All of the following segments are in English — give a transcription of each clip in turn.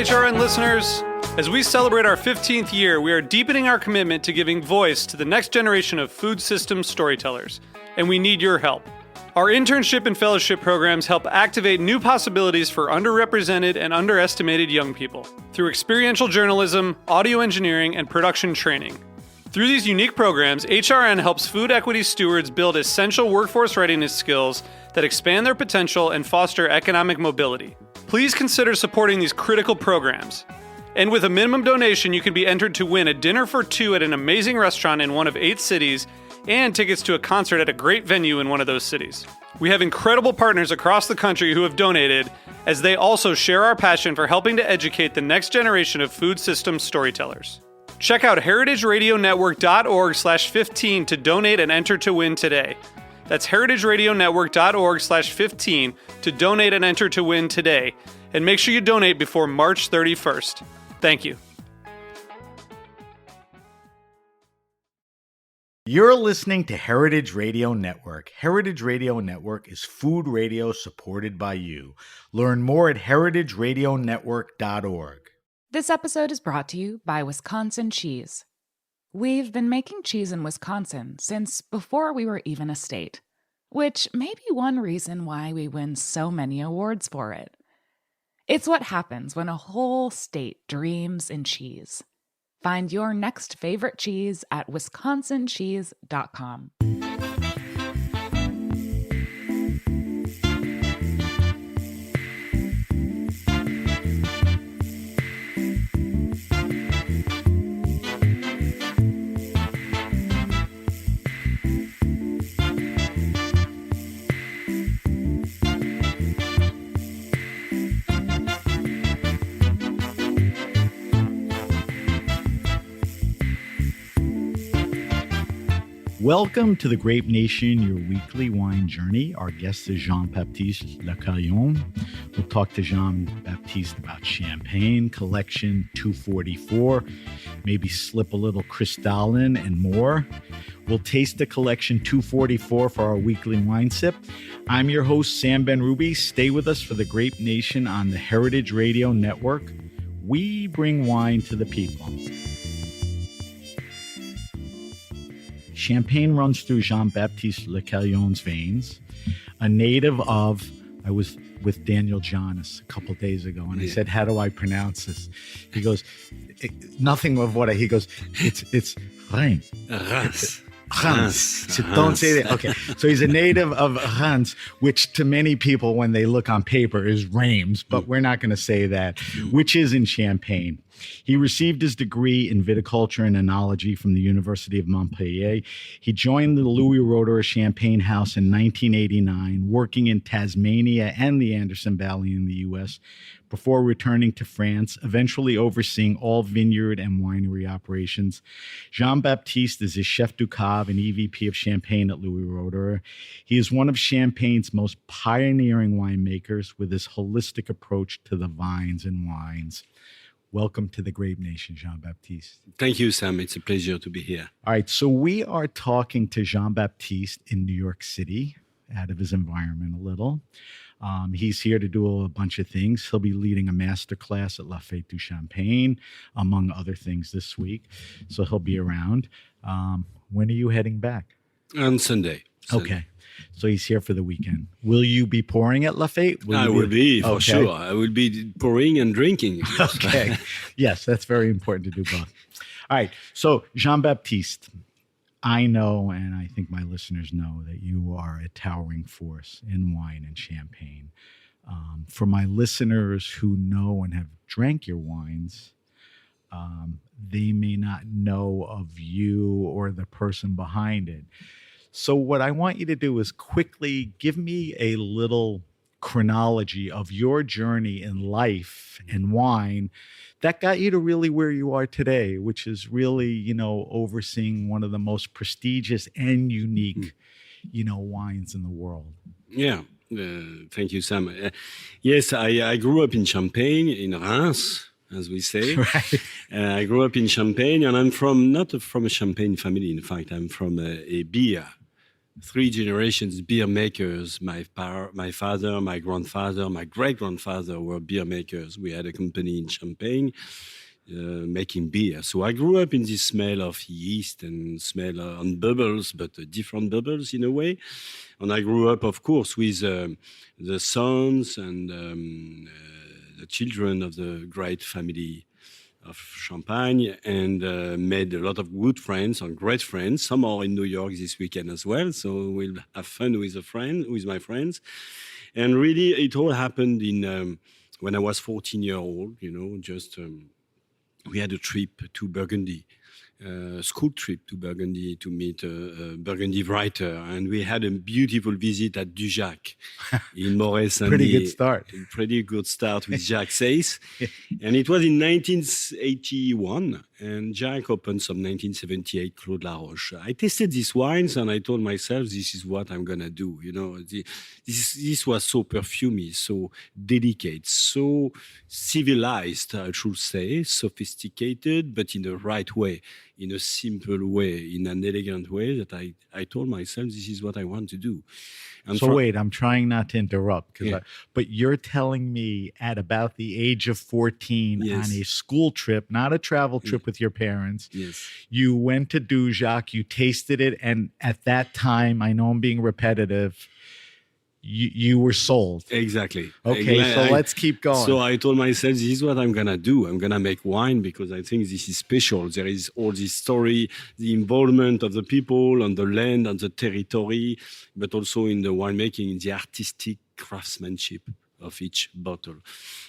HRN listeners. As we celebrate our 15th year, we are deepening our commitment to giving voice to the next generation of food systems storytellers, and we need your help. Our internship and fellowship programs help activate new possibilities for underrepresented and underestimated young people through experiential journalism, audio engineering, and production training. Through these unique programs, HRN helps food equity stewards build essential workforce readiness skills that expand their potential and foster economic mobility. Please consider supporting these critical programs. And with a minimum donation, you can be entered to win a dinner for two at an amazing restaurant in one of 8 cities and tickets to a concert at a great venue in one of those cities. We have incredible partners across the country who have donated, as they also share our passion for helping to educate the next generation of food systems storytellers. Check out heritageradionetwork.org/15 to donate and enter to win today. That's heritageradionetwork.org/15 to donate and enter to win today. And make sure you donate before March 31st. Thank you. You're listening to Heritage Radio Network. Heritage Radio Network is food radio supported by you. Learn more at heritageradionetwork.org. This episode is brought to you by Wisconsin Cheese. We've been making cheese in Wisconsin since before we were even a state, which may be one reason why we win so many awards for it. It's what happens when a whole state dreams in cheese. Find your next favorite cheese at wisconsincheese.com. Welcome to the Grape Nation, your weekly wine journey. Our guest is Jean-Baptiste Lecaillon. We'll talk to Jean-Baptiste about Champagne, Collection 244, maybe slip a little Cristal in and more. We'll taste the Collection 244 for our weekly wine sip. I'm your host, Sam Ben-Ruby. Stay with us for the Grape Nation on the Heritage Radio Network. We bring wine to the people. Champagne runs through Jean-Baptiste Lecaillon's veins. A native of, I was with Daniel Jonas a couple days ago, and I said, "How do I pronounce this?" He goes, "Nothing of what he goes. It's Reims." Reims. So don't say that. Okay. So he's a native of Reims, which to many people, when they look on paper, is Reims, but we're not going to say that, which is in Champagne. He received his degree in viticulture and enology from the University of Montpellier. He joined the Louis Roederer Champagne House in 1989, working in Tasmania and the Anderson Valley in the U.S., before returning to France, eventually overseeing all vineyard and winery operations. Jean-Baptiste is a chef du cave and EVP of Champagne at Louis Roederer. He is one of Champagne's most pioneering winemakers with his holistic approach to the vines and wines. Welcome to the Grape Nation, Jean-Baptiste. Thank you, Sam. It's a pleasure to be here. All right, so we are talking to Jean-Baptiste in New York City, out of his environment a little. He's here to do a bunch of things. He'll be leading a master class at La Fête du Champagne, among other things this week. So he'll be around. When are you heading back? On Sunday. Okay. So he's here for the weekend. Will you be pouring at La Fête? I will be, for sure. I will be pouring and drinking. Okay. Yes, that's very important to do both. All right. So Jean-Baptiste, I know, and I think my listeners know, that you are a towering force in wine and champagne. For my listeners who know and have drank your wines, they may not know of you or the person behind it. So what I want you to do is quickly give me a little chronology of your journey in life and wine that got you to really where you are today, which is really, overseeing one of the most prestigious and unique, wines in the world. Yeah. Thank you, Sam. Yes, I grew up in Champagne, in Reims, as we say. Right. I grew up in Champagne, and I'm not from a Champagne family. In fact, I'm from a beer three generations beer makers. My father, my grandfather, my great-grandfather were beer makers. We had a company in Champagne making beer. So I grew up in this smell of yeast and smell on bubbles, but different bubbles in a way. And I grew up, of course, with the sons and the children of the great family of Champagne, and made a lot of good friends and great friends. Some are in New York this weekend as well, so we'll have fun with my friends. And really, it all happened in when I was 14 years old. Just we had a trip to Burgundy, school trip to Burgundy to meet a Burgundy writer, and we had a beautiful visit at Dujac in Moret-Saint-Denis. Pretty good start. Pretty good start with Jacques Sayce. And it was in 1981, and Jacques opened some 1978 Claude Laroche. I tasted these wines, and I told myself, this is what I'm going to do. This was so perfumey, so delicate, so civilized, I should say, sophisticated, but in the right way, in a simple way, in an elegant way, that I told myself, this is what I want to do. And so wait, I'm trying not to interrupt, but you're telling me at about the age of 14 on a school trip, not a travel trip with your parents, you went to Dujac, you tasted it, and at that time, I know I'm being repetitive, you were sold. Exactly. Okay, so let's keep going. So I told myself, this is what I'm going to do. I'm going to make wine because I think this is special. There is all this story, the involvement of the people on the land, on the territory, but also in the winemaking, in the artistic craftsmanship of each bottle.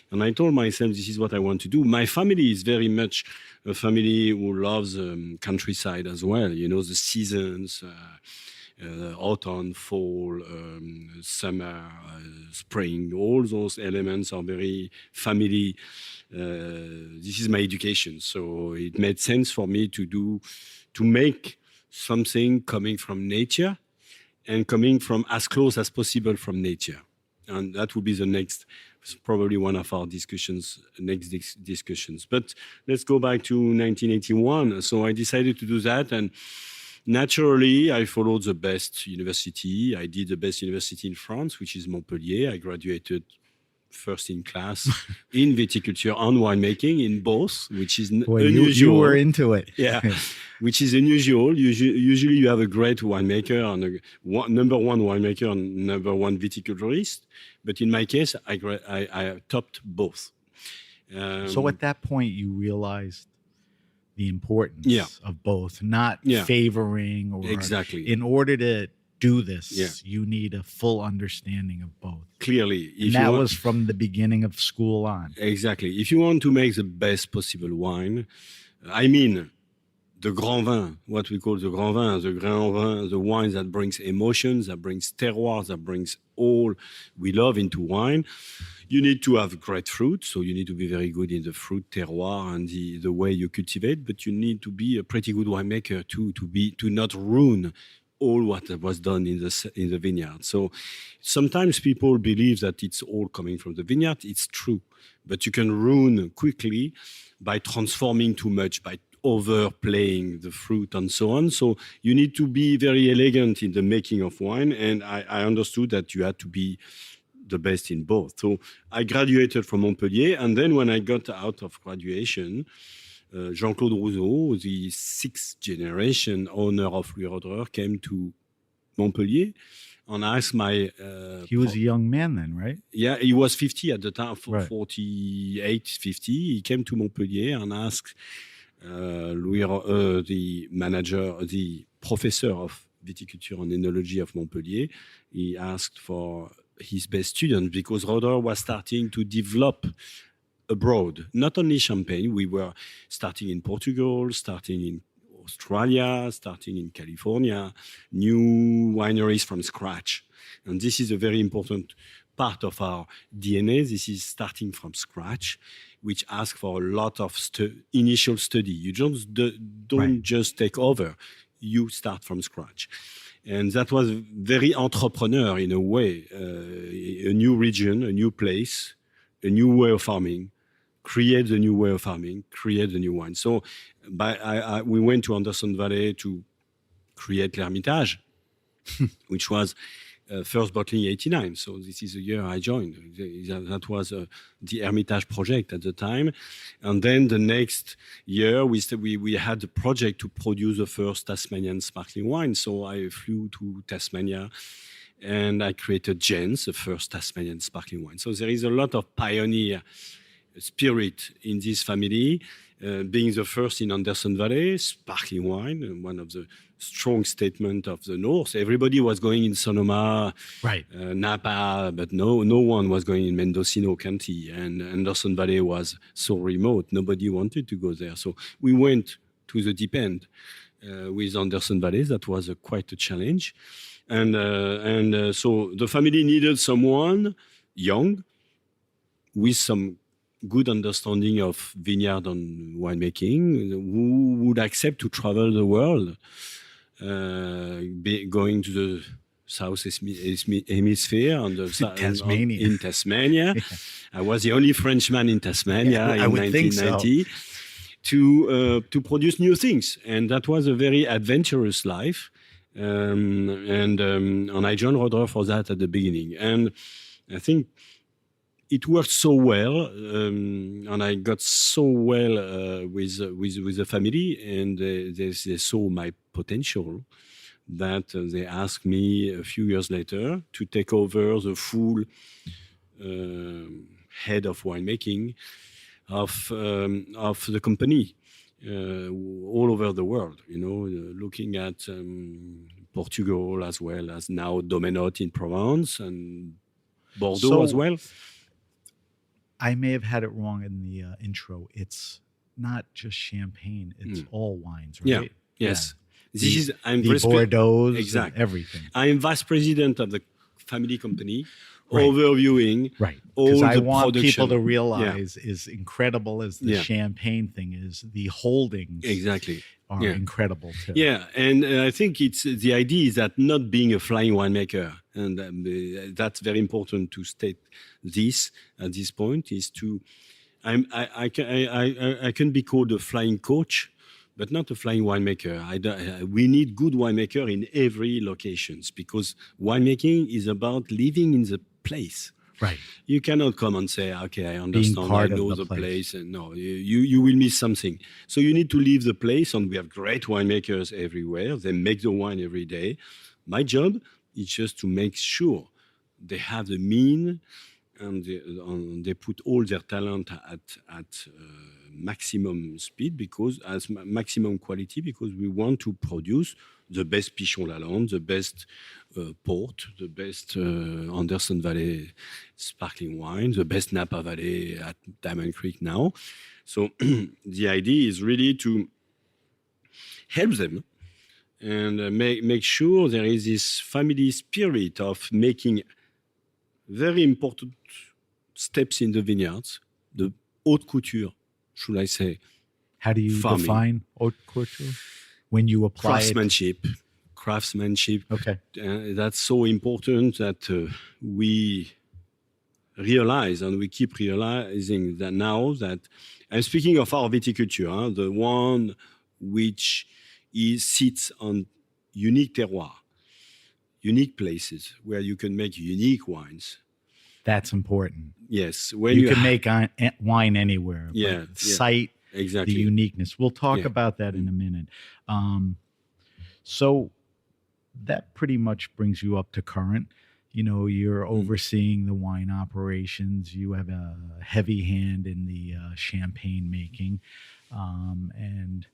And I told myself, this is what I want to do. My family is very much a family who loves countryside as well. The seasons, autumn, fall, summer, spring, all those elements are very family. This is my education. So it made sense for me to make something coming from nature and coming from as close as possible from nature. And that will be the next, probably one of our next discussions. But let's go back to 1981. So I decided to do that, and naturally, I followed the best university. I did the best university in France, which is Montpellier. I graduated first in class in viticulture and winemaking in both, which is unusual. You were into it. Yeah, which is unusual. Usually you have a great winemaker and a number one winemaker and number one viticulturist. But in my case, I topped both. So at that point, you realized the importance of both, not favoring or exactly. In order to do this, you need a full understanding of both. Clearly. And that was from the beginning of school on. Exactly. If you want to make the best possible wine, I mean, the grand vin, what we call the grand vin, the wine that brings emotions, that brings terroir, that brings all we love into wine. You need to have great fruit, so you need to be very good in the fruit terroir and the way you cultivate, but you need to be a pretty good winemaker too, to not ruin all what was done in the vineyard. So sometimes people believe that it's all coming from the vineyard. It's true, but you can ruin quickly by transforming too much, by overplaying the fruit and so on. So you need to be very elegant in the making of wine, and I understood that you had to be the best in both. So I graduated from Montpellier, and then when I got out of graduation, Jean-Claude Rousseau, the sixth generation owner of Louis Roederer, came to Montpellier and asked my... he was a young man then, right? Yeah, he was 50 at the time, right. 48, 50. He came to Montpellier and asked the manager, the professor of viticulture and enology of Montpellier, he asked for his best student because Roederer was starting to develop abroad, not only Champagne. We were starting in Portugal, starting in Australia, starting in California, new wineries from scratch. And this is a very important part of our DNA. This is starting from scratch, which asks for a lot of initial study. You don't just take over. You start from scratch. And that was very entrepreneur in a way, a new region, a new place, a new way of farming, create the new way of farming, create the new wine. So we went to Anderson Valley to create l'Hermitage. which was first bottling 89. So this is the year I joined. That was the Hermitage project at the time. And then the next year, we had the project to produce the first Tasmanian sparkling wine. So I flew to Tasmania and I created Jens, the first Tasmanian sparkling wine. So there is a lot of pioneer spirit in this family, being the first in Anderson Valley, sparkling wine, one of the strong statement of the North. Everybody was going in Sonoma, Right. Napa, but no one was going in Mendocino County, and Anderson Valley was so remote. Nobody wanted to go there. So we went to the deep end with Anderson Valley. That was quite a challenge. And so the family needed someone young with some good understanding of vineyard and winemaking who would accept to travel the world, going to the South Hemisphere and Tasmania. in Tasmania. Yeah. I was the only Frenchman in Tasmania in 1990 to produce new things. And that was a very adventurous life. And I joined Rodrer for that at the beginning. And I think it worked so well, and I got so well with the family, and they saw my potential that they asked me a few years later to take over the full head of winemaking of the company all over the world. Looking at Portugal as well as now Domenot in Provence and Bordeaux as well. I may have had it wrong in the intro. It's not just champagne; it's all wines, right? Yeah. Yes. Yeah. I'm the Bordeaux, exactly, everything. I am vice president of the family company, overviewing all the I want production. People to realize, as incredible as the champagne thing is, the holdings are incredible too. Yeah, and I think the idea is that not being a flying winemaker, and that's very important to state this at this point, is to I can be called a flying coach, but not a flying winemaker. We need good winemaker in every locations, because winemaking is about living in the place. Right. You cannot come and say, okay, I understand, I know the place. And no, you will miss something. So you need to leave the place, and we have great winemakers everywhere. They make the wine every day. My job is just to make sure they have the mean, and they put all their talent at maximum speed, because as maximum quality, because we want to produce the best Pichon Lalande, the best port, the best Anderson Valley sparkling wine, the best Napa Valley at Diamond Creek now. So the idea is really to help them and make sure there is this family spirit of making very important steps in the vineyards, the haute couture, should I say. How do you define haute couture? When you apply craftsmanship. Okay. That's so important that we realize, and we keep realizing that now that I'm speaking of our viticulture, the one which sits on unique terroir, unique places where you can make unique wines. That's important. Yes. When you can make wine anywhere. Yeah. Cite exactly the uniqueness. We'll talk about that in a minute. So that pretty much brings you up to current. You're overseeing the wine operations. You have a heavy hand in the champagne making. And,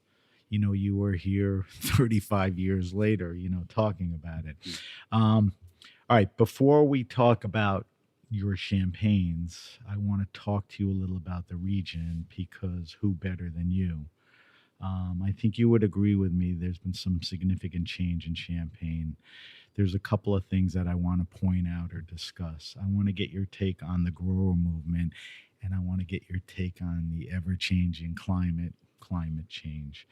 you were here 35 years later, talking about it. All right. Before we talk about your champagnes, I want to talk to you a little about the region, because who better than you? I think you would agree with me. There's been some significant change in Champagne. There's a couple of things that I want to point out or discuss. I want to get your take on the grower movement, and I want to get your take on the ever-changing climate change.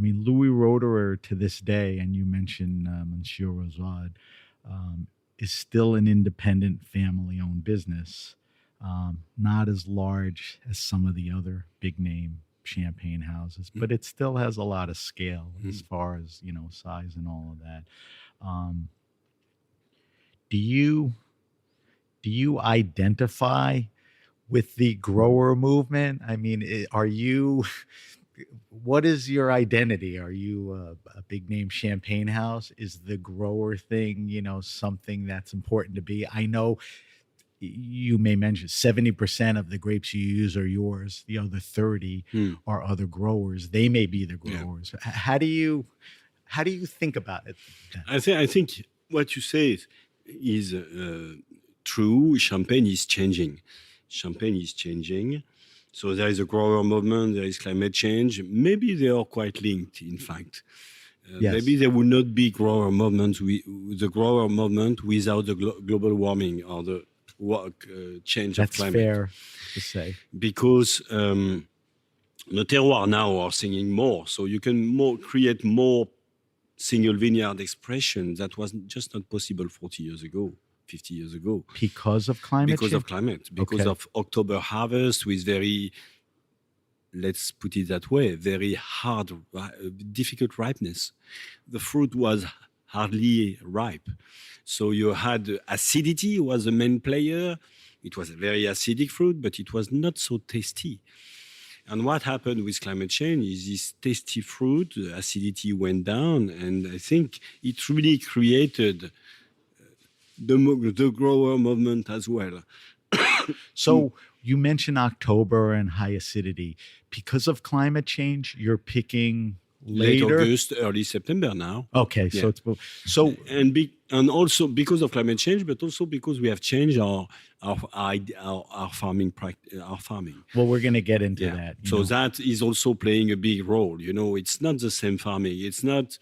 Louis Roederer to this day, and you mentioned Monsieur Rosad, is still an independent family-owned business, not as large as some of the other big-name champagne houses, but it still has a lot of scale as far as, size and all of that. Um, do you identify with the grower movement? I mean, are you? What is your identity? Are you a big name champagne house? Is the grower thing, something that's important to be? I know you may mention 70% of the grapes you use are yours. The other 30 are other growers. They may be the growers. Yeah. How do you think about it? I think what you say is true. Champagne is changing. So there is a grower movement, there is climate change. Maybe they are quite linked, in fact. Yes. Maybe there would not be grower movement without the global warming or the change of climate. That's fair to say. Because the terroir now are singing more, so you can create more single vineyard expression that was just not possible 40 years ago. 50 years ago. Because of climate change? Because of October harvest with very, let's put it that way, very hard, difficult ripeness. The fruit was hardly ripe. So you had acidity was the main player. It was a very acidic fruit, but it was not so tasty. And what happened with climate change is this tasty fruit, the acidity went down, and I think it really created the grower movement as well. So you mentioned October and high acidity. Because of climate change, you're picking later? Late August, early September now. Okay, yeah. So and also because of climate change, but also because we have changed our farming Well, we're going to get into that. So that is also playing a big role. It's not the same farming. It's not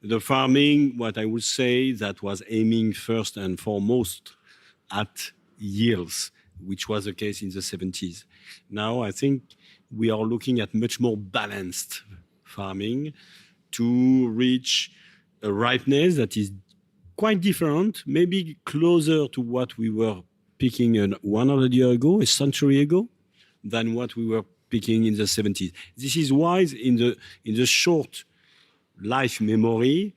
the farming, what I would say, that was aiming first and foremost at yields, which was the case in the 70s. Now, I think we are looking at much more balanced farming to reach a ripeness that is quite different, maybe closer to what we were picking 100 years ago, a century ago, than what we were picking in the 70s. This is why in the short life memory,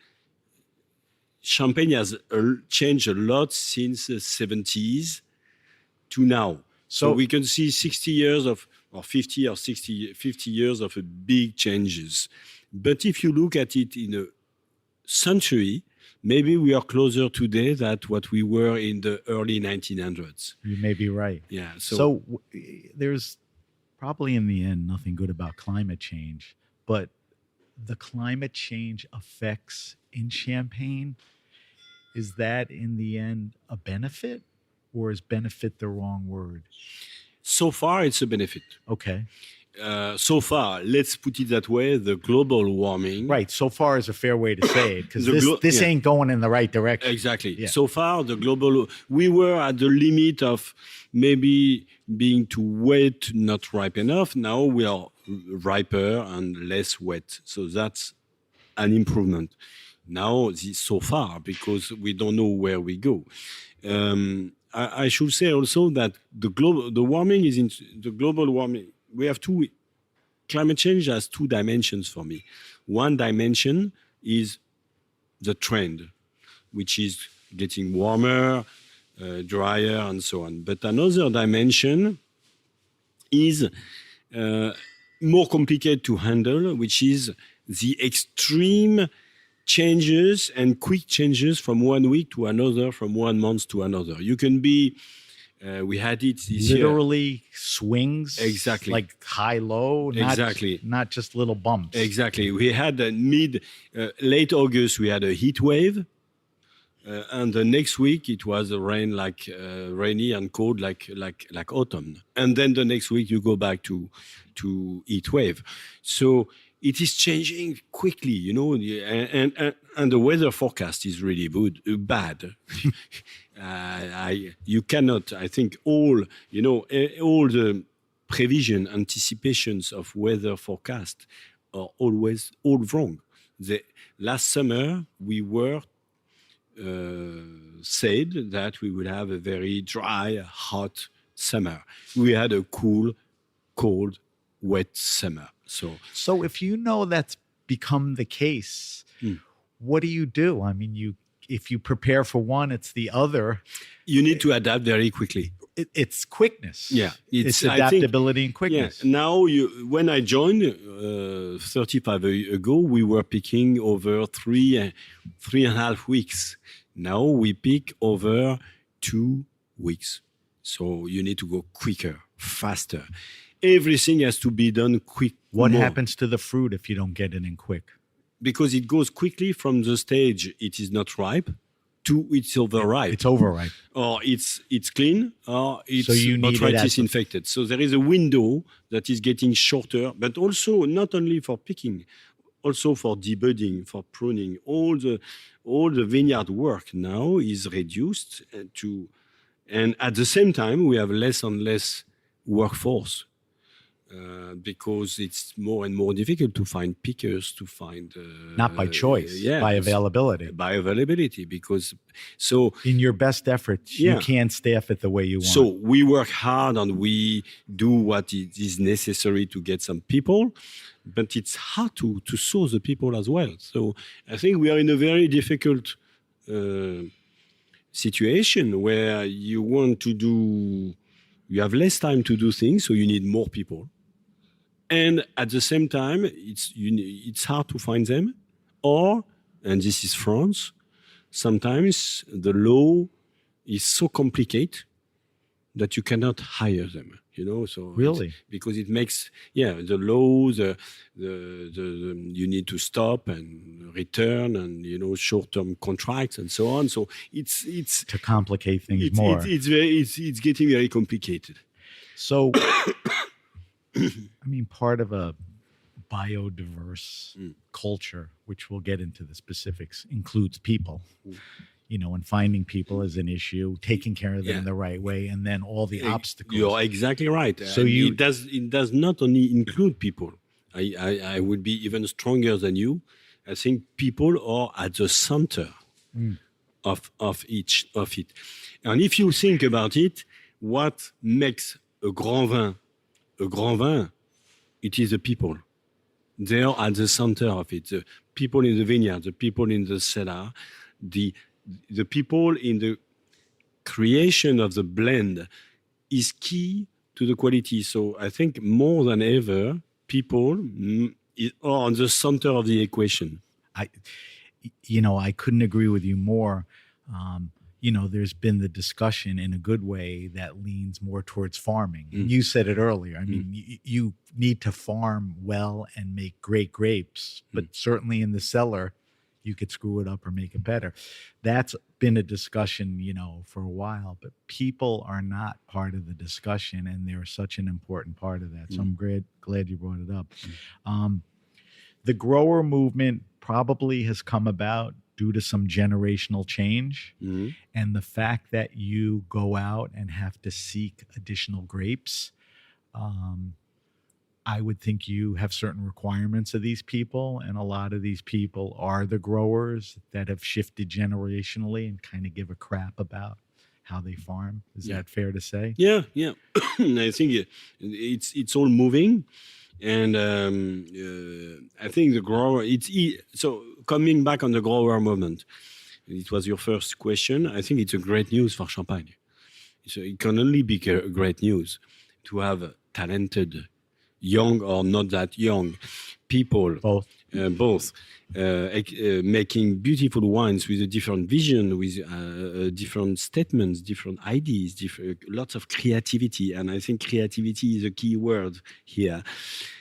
champagne has changed a lot since the 70s to now. So we can see 60 years of, or 50 or 50 years of big changes. But if you look at it in a century, maybe we are closer today than what we were in the early 1900s. You may be right. Yeah. So there's probably in the end nothing good about climate change, but the climate change effects in Champagne, is that in the end a benefit, or is benefit the wrong word? So far, it's a benefit. Okay. So far, let's put it that way, the global warming. Right. So far is a fair way to say it, because this ain't going in the right direction. Exactly. Yeah. So far, we were at the limit of maybe being too wet, not ripe enough. Now we are riper and less wet. So that's an improvement. Now, so far, because we don't know where we go. I should say also that the global warming. We have climate change has two dimensions for me. One dimension is the trend, which is getting warmer, drier, and so on. But another dimension is more complicated to handle, which is the extreme changes and quick changes from 1 week to another, from 1 month to another. You can be, we had it this literally year. Swings. Exactly. Like high, low. Exactly. Not just little bumps. Exactly. We had late August, we had a heat wave. And the next week it was rainy and cold like autumn. And then the next week you go back to heat wave. So it is changing quickly, and the weather forecast is really bad. You cannot, I think all the anticipations of weather forecast are always all wrong. Last summer we were said that we would have a very dry, hot summer. We had a cool, cold wet summer. So if you know that's become the case, what do you do? I mean, if you prepare for one, it's the other. You need to adapt very quickly. It's quickness. Yeah, it's adaptability and quickness. Yeah. Now, when I joined 35 years ago, we were picking over 3.5 weeks. Now we pick over 2 weeks. So you need to go quicker, faster. Everything has to be done quick. What happens to the fruit if you don't get it in quick? Because it goes quickly from the stage it is not ripe to it's overripe. It's overripe. Or it's clean, or it's you need botrytis infected. So there is a window that is getting shorter, but also not only for picking, also for debudding, for pruning. All the vineyard work now is reduced and at the same time we have less and less workforce. Because it's more and more difficult to find pickers, to find... Not by choice, by availability. By availability, because... in your best efforts, you can't staff it the way you want. So we work hard and we do what is necessary to get some people, but it's hard to source the people as well. So I think we are in a very difficult situation where you have less time to do things, so you need more people. And at the same time, it's hard to find them. And this is France, sometimes the law is so complicated that you cannot hire them. So really, because it makes the law, you need to stop and return, and short-term contracts and so on. So it's to complicate things more. It's getting very complicated. So. I mean, part of a biodiverse culture, which we'll get into the specifics, includes people, and finding people is an issue, taking care of them in the right way, and then all the obstacles. You're exactly right. So it does not only include people. I would be even stronger than you. I think people are at the center of it. And if you think about it, what makes a grand vin, it is the people. They are at the center of it. The people in the vineyard, the people in the cellar, the people in the creation of the blend is key to the quality. So I think more than ever, people are on the center of the equation. I couldn't agree with you more. There's been the discussion in a good way that leans more towards farming. You said it earlier. I mean, you need to farm well and make great grapes, but certainly in the cellar, you could screw it up or make it better. That's been a discussion, for a while, but people are not part of the discussion, and they're such an important part of that. So I'm glad you brought it up. The grower movement probably has come about due to some generational change, and the fact that you go out and have to seek additional grapes. I would think you have certain requirements of these people, and a lot of these people are the growers that have shifted generationally and kind of give a crap about how they farm. Is that fair to say? Yeah. I think it's all moving. And I think the grower, so coming back on the grower movement, it was your first question. I think it's a great news for Champagne. So it can only be great news to have talented, young or not that young people, both making beautiful wines with a different vision, with different statements, different ideas, lots of creativity. And I think creativity is a key word here.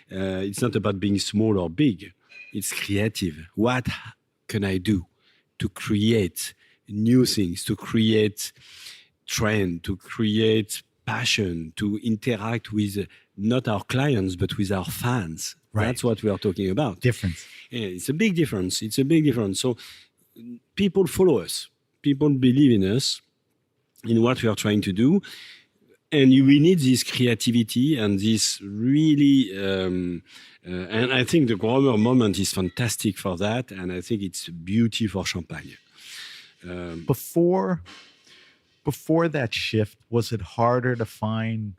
It's not about being small or big. It's creative. What can I do to create new things, to create trend, to create passion, to interact with not our clients, but with our fans? Right. That's what we are talking about. Difference. Yeah, it's a big difference. So people follow us. People believe in us, in what we are trying to do. And we need this creativity and this really, and I think the grower moment is fantastic for that. And I think it's beauty for Champagne. Before that shift, was it harder to find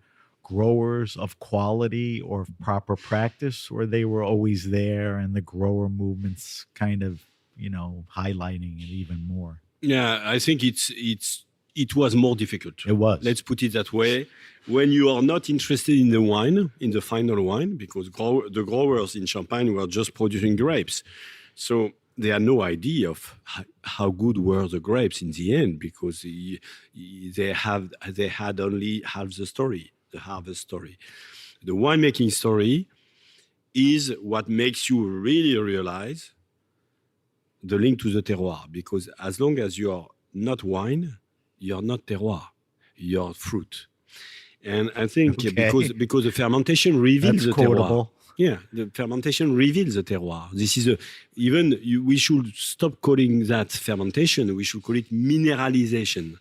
growers of quality or proper practice, or they were always there and the grower movements kind of, highlighting it even more? Yeah, I think it was more difficult. It was. Let's put it that way. When you are not interested in the wine, in the final wine, because the growers in Champagne were just producing grapes, so they had no idea of how good were the grapes in the end, because they had only half the story, the harvest story. The winemaking story is what makes you really realize the link to the terroir, because as long as you are not wine, you're not terroir, you're fruit. And I think because the fermentation reveals That's the terroir. quotable. Yeah, the fermentation reveals the terroir. This is we should stop calling that fermentation. We should call it mineralization.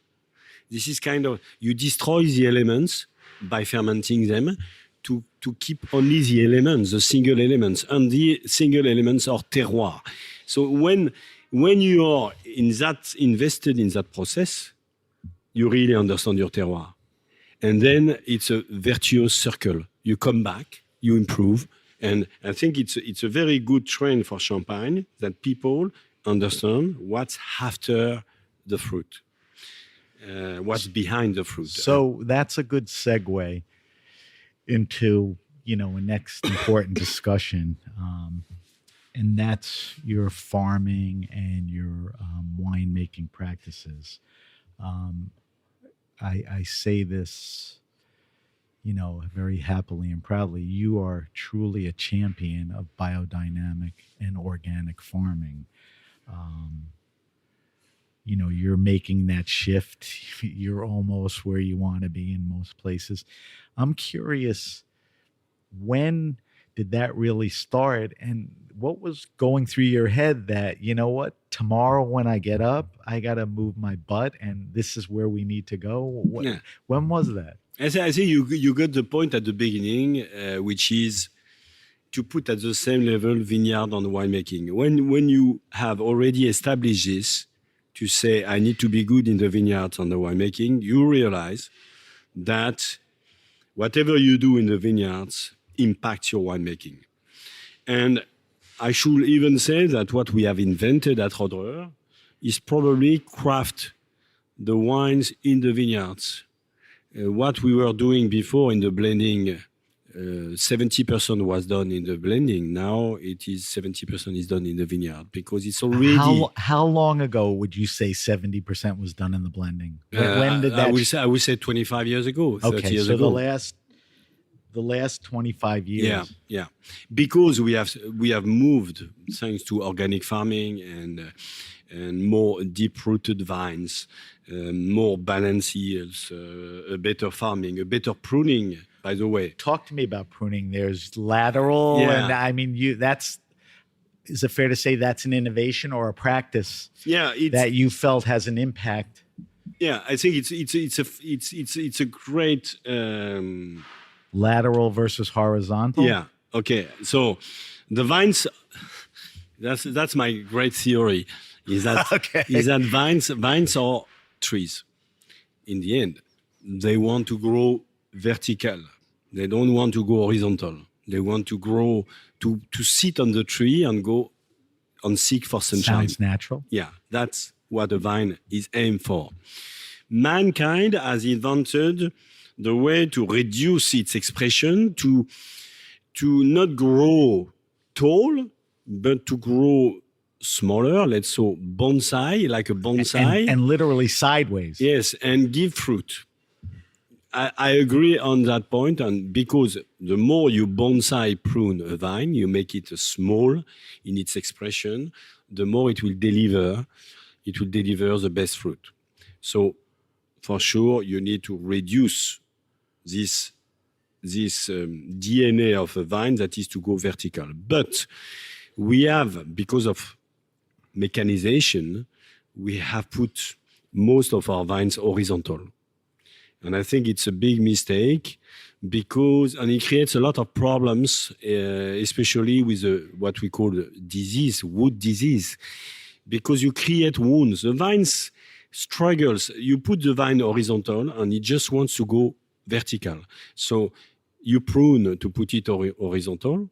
This is kind of, you destroy the elements by fermenting them to keep only the elements, the single elements, and the single elements are terroir. So when you are invested in that process, you really understand your terroir. And then it's a virtuous circle. You come back, you improve. And I think it's a very good trend for Champagne that people understand what's after the fruit, what's behind the fruit. So that's a good segue into, a next important discussion. And that's your farming and your winemaking practices. I say this, very happily and proudly. You are truly a champion of biodynamic and organic farming. You're making that shift. You're almost where you want to be in most places. I'm curious, when did that really start? And what was going through your head that, tomorrow when I get up, I got to move my butt and this is where we need to go? When was that? I think you got the point at the beginning, which is to put at the same level vineyard and winemaking. When you have already established this, to say, I need to be good in the vineyards and the winemaking, you realize that whatever you do in the vineyards impacts your winemaking. And I should even say that what we have invented at Roederer is probably craft the wines in the vineyards. What we were doing before in the blending, 70% was done in the blending. Now it is 70% is done in the vineyard, because it's already. How long ago would you say 70% was done in the blending? When did that? I would say 25 years ago, 30 years so ago. the last 25 years. Yeah. Because we have moved, thanks to organic farming and more deep-rooted vines, more balanced yields, a better farming, a better pruning, by the way. Talk to me about pruning. There's lateral, and I mean, is it fair to say that's an innovation or a practice that you felt has an impact? Yeah, I think it's a great lateral versus horizontal. Yeah. Okay. So the vines, that's my great theory. Is that is that vines are trees. In the end, they want to grow vertical. They don't want to go horizontal. They want to grow to sit on the tree and go and seek for sunshine. Sounds natural. Yeah, that's what a vine is aimed for. Mankind has invented the way to reduce its expression, to not grow tall, but to grow smaller, let's say bonsai, like a bonsai. And literally sideways. Yes, and give fruit. I agree on that point, and because the more you bonsai prune a vine, you make it small in its expression, the more it will deliver the best fruit. So for sure, you need to reduce this DNA of a vine that is to go vertical. But we have, because of mechanization, we have put most of our vines horizontal. And I think it's a big mistake because it creates a lot of problems, especially with what we call disease, wood disease, because you create wounds. The vines struggles. You put the vine horizontal and it just wants to go vertical. So you prune to put it horizontal,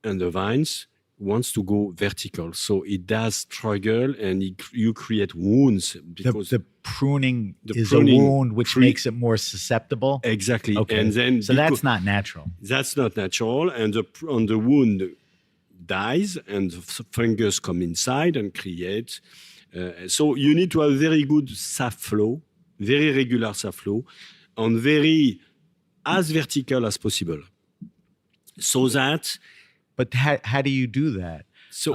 and the vines wants to go vertical. So it does struggle, and you create wounds because The pruning is pruning a wound, which makes it more susceptible. exactly. Okay. And then So that's not natural. that's not natural, and the wound dies, and the fungus come inside and create. So you need to have very good sap flow, very regular sap flow, and very as vertical as possible. So that But how do you do that? so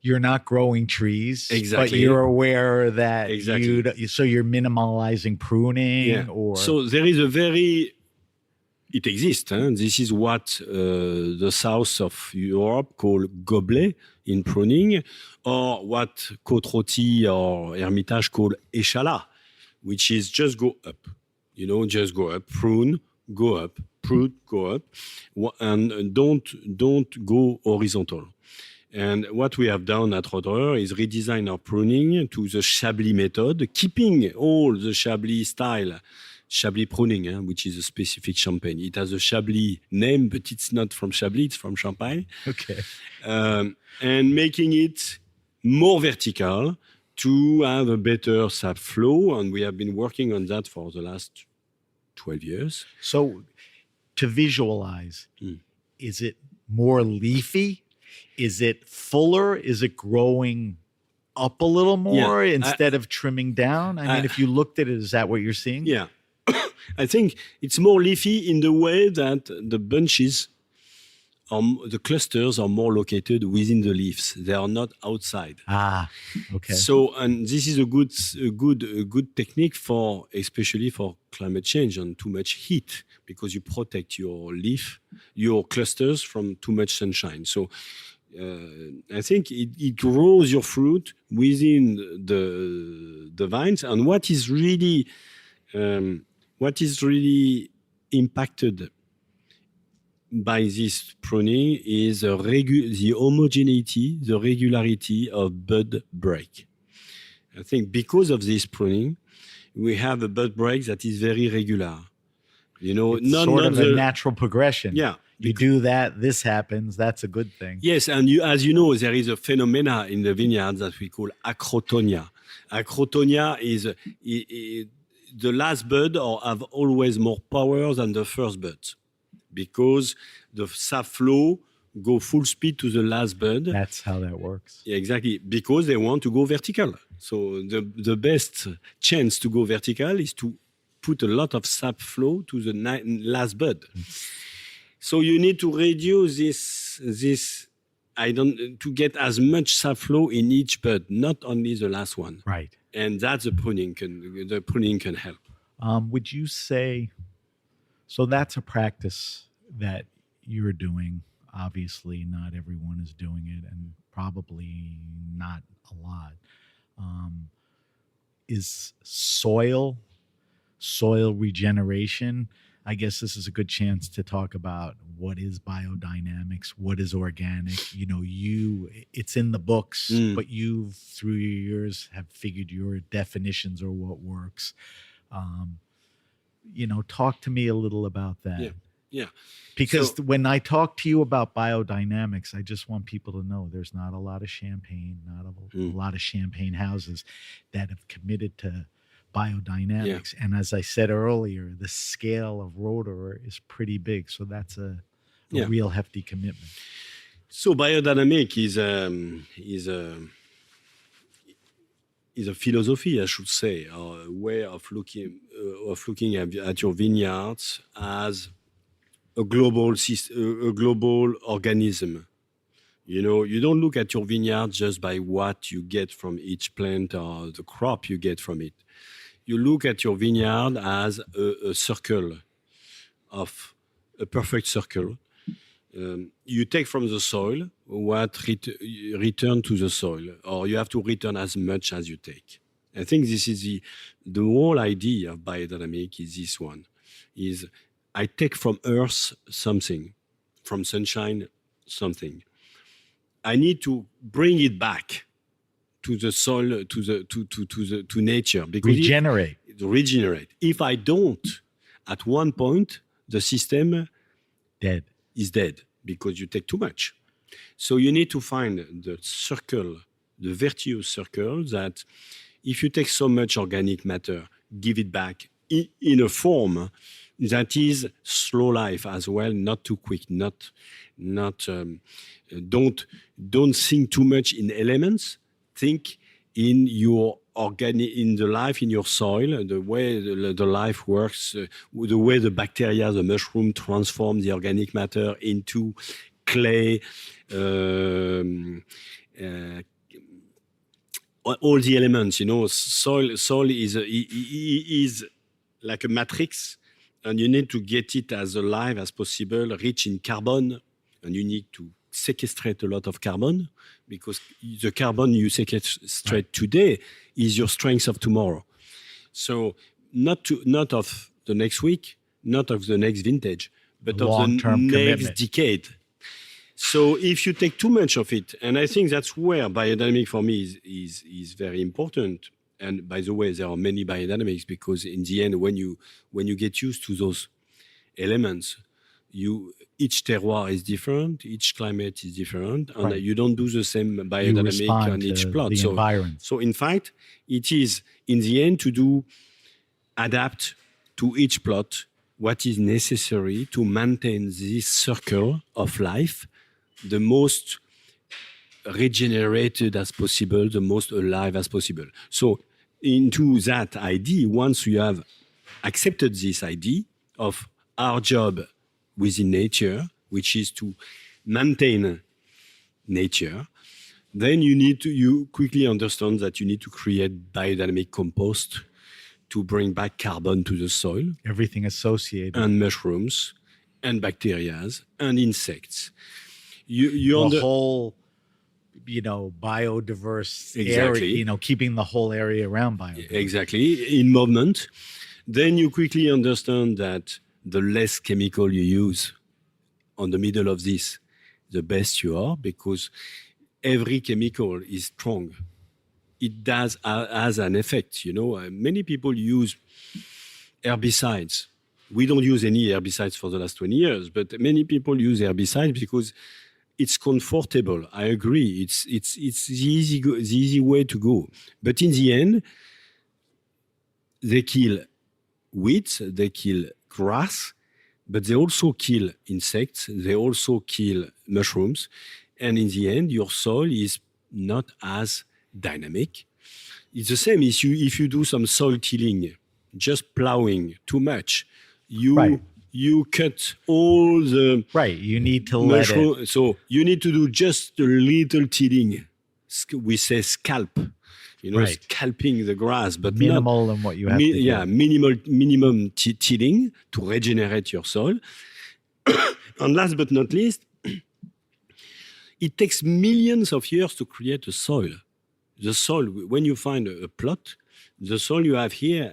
You're not growing trees, but Exactly. you're aware that Exactly. so you're minimalizing pruning, yeah. or So there is a very it exists. This is what the south of Europe call gobelet in pruning, or what Côte-Rôtie or Hermitage call échalas, which is just go up. Just go up, prune, go up, prune, go up, and don't go horizontal. And what we have done at Roederer is redesign our pruning to the Chablis method, keeping all the Chablis style, Chablis pruning, which is a specific champagne. It has a Chablis name, but it's not from Chablis, it's from Champagne. okay. And making it more vertical to have a better sap flow. And we have been working on that for the last 12 years. So to visualize, is it more leafy? Is it fuller? Is it growing up a little more instead of trimming down? I mean, if you looked at it, is that what you're seeing? Yeah. I think it's more leafy in the way that the bunches, the clusters are more located within the leaves. They are not outside. Ah, okay. So, and this is a good technique especially for climate change and too much heat, because you protect your clusters from too much sunshine. So, I think it grows your fruit within the vines. And what is really impacted by this pruning is the homogeneity, the regularity of bud break. I think because of this pruning, we have a bud break that is very regular. It's sort of a natural progression. Yeah. You do that, this happens, that's a good thing. Yes, and as you know, there is a phenomena in the vineyard that we call acrotonia. Acrotonia is the last bud have always more power than the first bud, because the sap flow go full speed to the last bud. That's how that works. Yeah, exactly, because they want to go vertical. So the best chance to go vertical is to put a lot of sap flow to the last bud. So you need to reduce this to get as much sap flow in each bud, not only the last one. Right. And that's the pruning can help. Would you say, so that's a practice that you're doing. Obviously, not everyone is doing it, and probably not a lot. Is soil regeneration? I guess this is a good chance to talk about what is biodynamics, what is organic. It's in the books, but you, through your years, have figured your definitions or what works. Talk to me a little about that. Yeah. Because when I talk to you about biodynamics, I just want people to know there's not a lot of champagne, not a lot of champagne houses that have committed to biodynamics. Yeah. And as I said earlier, the scale of Roederer is pretty big. So that's a real hefty commitment. So biodynamic is a philosophy, I should say, or a way of looking at your vineyards as a global organism. You don't look at your vineyard just by what you get from each plant or the crop you get from it. You look at your vineyard as a circle, of a perfect circle. You take from the soil what return to the soil, or you have to return as much as you take. I think this is the whole idea of biodynamic is this one, is I take from earth something, from sunshine something. I need to bring it back to the soil, to nature, because regenerate. If I don't, at one point, the system Dead. is dead because you take too much. So you need to find the circle, the virtuous circle, that if you take so much organic matter, give it back in a form that is slow life as well, not too quick, don't think too much in elements. Think in your in the life in your soil, the way the life works, the way the bacteria, the mushroom transform the organic matter into clay, all the elements. Soil is like a matrix, and you need to get it as alive as possible, rich in carbon, and you need to sequestrate a lot of carbon, because the carbon you sequestrate today is your strength of tomorrow. So not of the next week, not of the next vintage, but of the next commitment. decade. So if you take too much of it, and I think that's where biodynamic for me is very important. And by the way, there are many biodynamics, because in the end, when you get used to those elements, each terroir is different, each climate is different, and you don't do the same biodynamic on each plot. So in fact, it is in the end to adapt to each plot what is necessary to maintain this circle of life the most regenerated as possible, the most alive as possible. So into that idea, once you have accepted this idea of our job within nature, which is to maintain nature, then you quickly understand that you need to create biodynamic compost to bring back carbon to the soil. Everything associated. And mushrooms and bacteria and insects. The whole, biodiverse area, keeping the whole area around biodiverse. Exactly, in movement. Then you quickly understand that the less chemical you use on the middle of this, the best you are, because every chemical is strong. It has an effect. Many people use herbicides. We don't use any herbicides for the last 20 years, but many people use herbicides because it's comfortable. I agree. It's the easy way to go. But in the end, they kill weeds, they kill grass, but they also kill insects. They also kill mushrooms. And in the end, your soil is not as dynamic. It's the same if you do some soil tilling, just plowing too much. You cut all the You need to let it. So you need to do just a little tilling. We say scalp, scalping the grass, but minimal in what you have to do. minimum tilling to regenerate your soil. And last but not least, it takes millions of years to create a soil. The soil, when you find a plot, the soil you have here,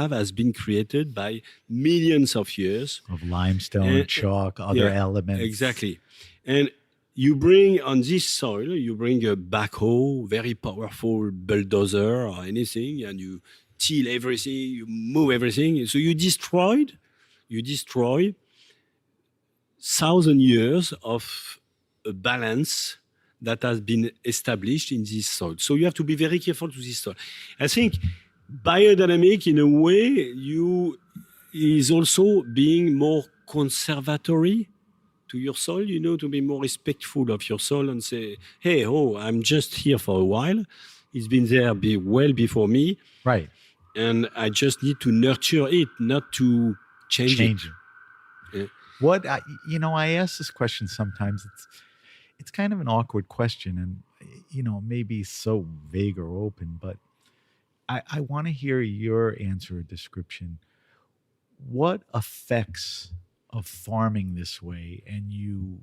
has been created by millions of years. Of limestone, chalk, other elements. Exactly. And you bring on this soil, you bring a backhoe, very powerful bulldozer or anything, and you till everything, you move everything. So you destroy 1,000 years of a balance that has been established in this soil. So you have to be very careful to this soil. I think biodynamic, in a way, is also being more conservatory to your soil, to be more respectful of your soil and say, hey, I'm just here for a while. It's been there well before me. Right. And I just need to nurture it, not to change it. Yeah. What, I ask this question sometimes. It's kind of an awkward question, and, maybe so vague or open, but I want to hear your answer or description. What effects of farming this way, and you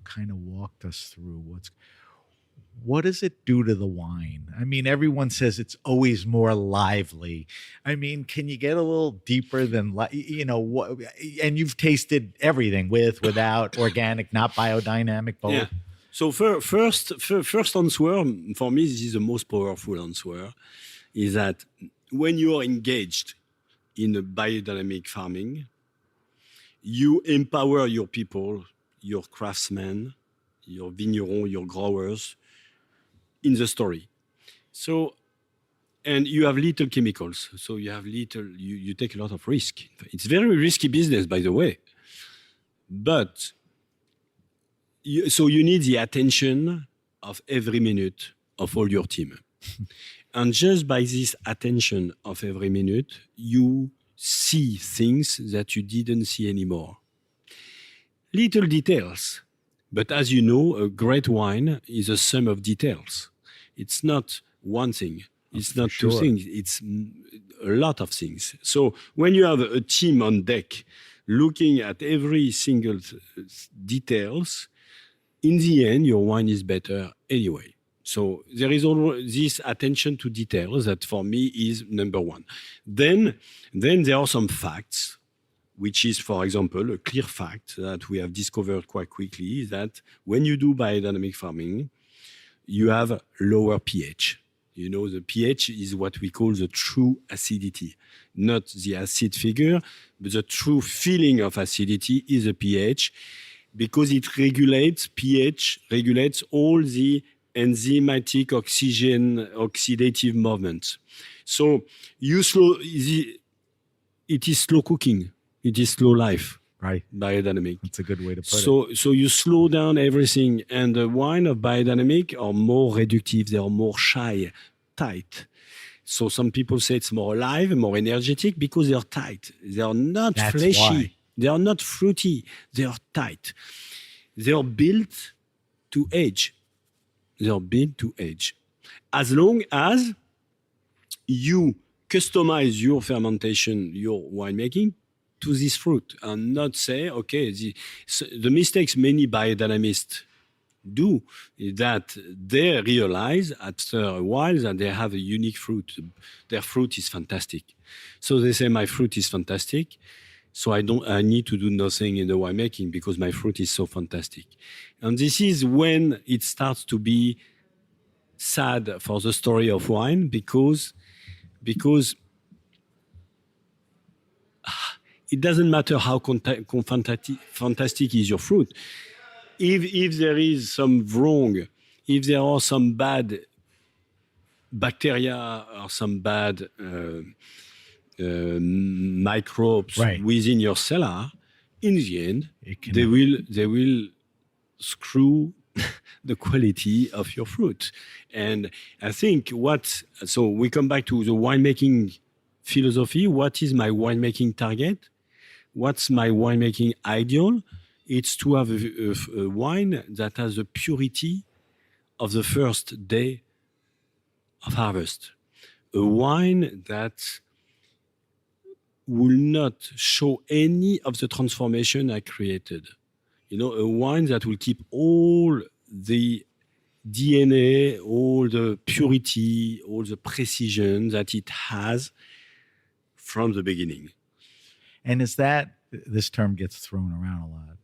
kind of walked us through what does it do to the wine? I mean, everyone says it's always more lively. I mean, can you get a little deeper than, what? And you've tasted everything without, organic, not biodynamic, both. Yeah. So first answer, for me, this is the most powerful answer, is that when you are engaged in a biodynamic farming. You empower your people, your craftsmen, your vignerons, your growers in the story. So, and you have little chemicals. So you have you take a lot of risk. It's very risky business, by the way. But so you need the attention of every minute of all your team. And just by this attention of every minute, you see things that you didn't see anymore. Little details. But as you know, a great wine is a sum of details. It's not one thing. It's not two things. It's a lot of things. So when you have a team on deck looking at every single details, in the end, your wine is better anyway. So there is always this attention to details that for me is number one. Then there are some facts, which is, for example, a clear fact that we have discovered quite quickly, that when you do biodynamic farming, you have lower pH. You know, the pH is what we call the true acidity, not the acid figure, but the true feeling of acidity is a pH, because it regulates, pH regulates all the enzymatic oxidative movements. So it is slow cooking. It is slow life. Right. Biodynamic. That's a good way to put it. So you slow down everything, and the wine of biodynamic are more reductive. They are more shy, tight. So some people say it's more alive, more energetic because they are tight. They are not fleshy. Why. They are not fruity. They are tight. They are built to age. They are built to age. As long as you customize your fermentation, your winemaking to this fruit, and not say, okay, the mistakes many biodynamists do is that they realize after a while that they have a unique fruit. Their fruit is fantastic. So they say, my fruit is fantastic. So I need to do nothing in the winemaking because my fruit is so fantastic. And this is when it starts to be sad for the story of wine, because it doesn't matter how fantastic is your fruit. If there is some wrong, if there are some bad bacteria or some bad microbes within your cellar, in the end, they will screw the quality of your fruit. And I think so we come back to the winemaking philosophy. What is my winemaking target? What's my winemaking ideal? It's to have a wine that has the purity of the first day of harvest. A wine that will not show any of the transformation I created. You know, a wine that will keep all the DNA, all the purity, all the precision that it has from the beginning. And this term gets thrown around a lot,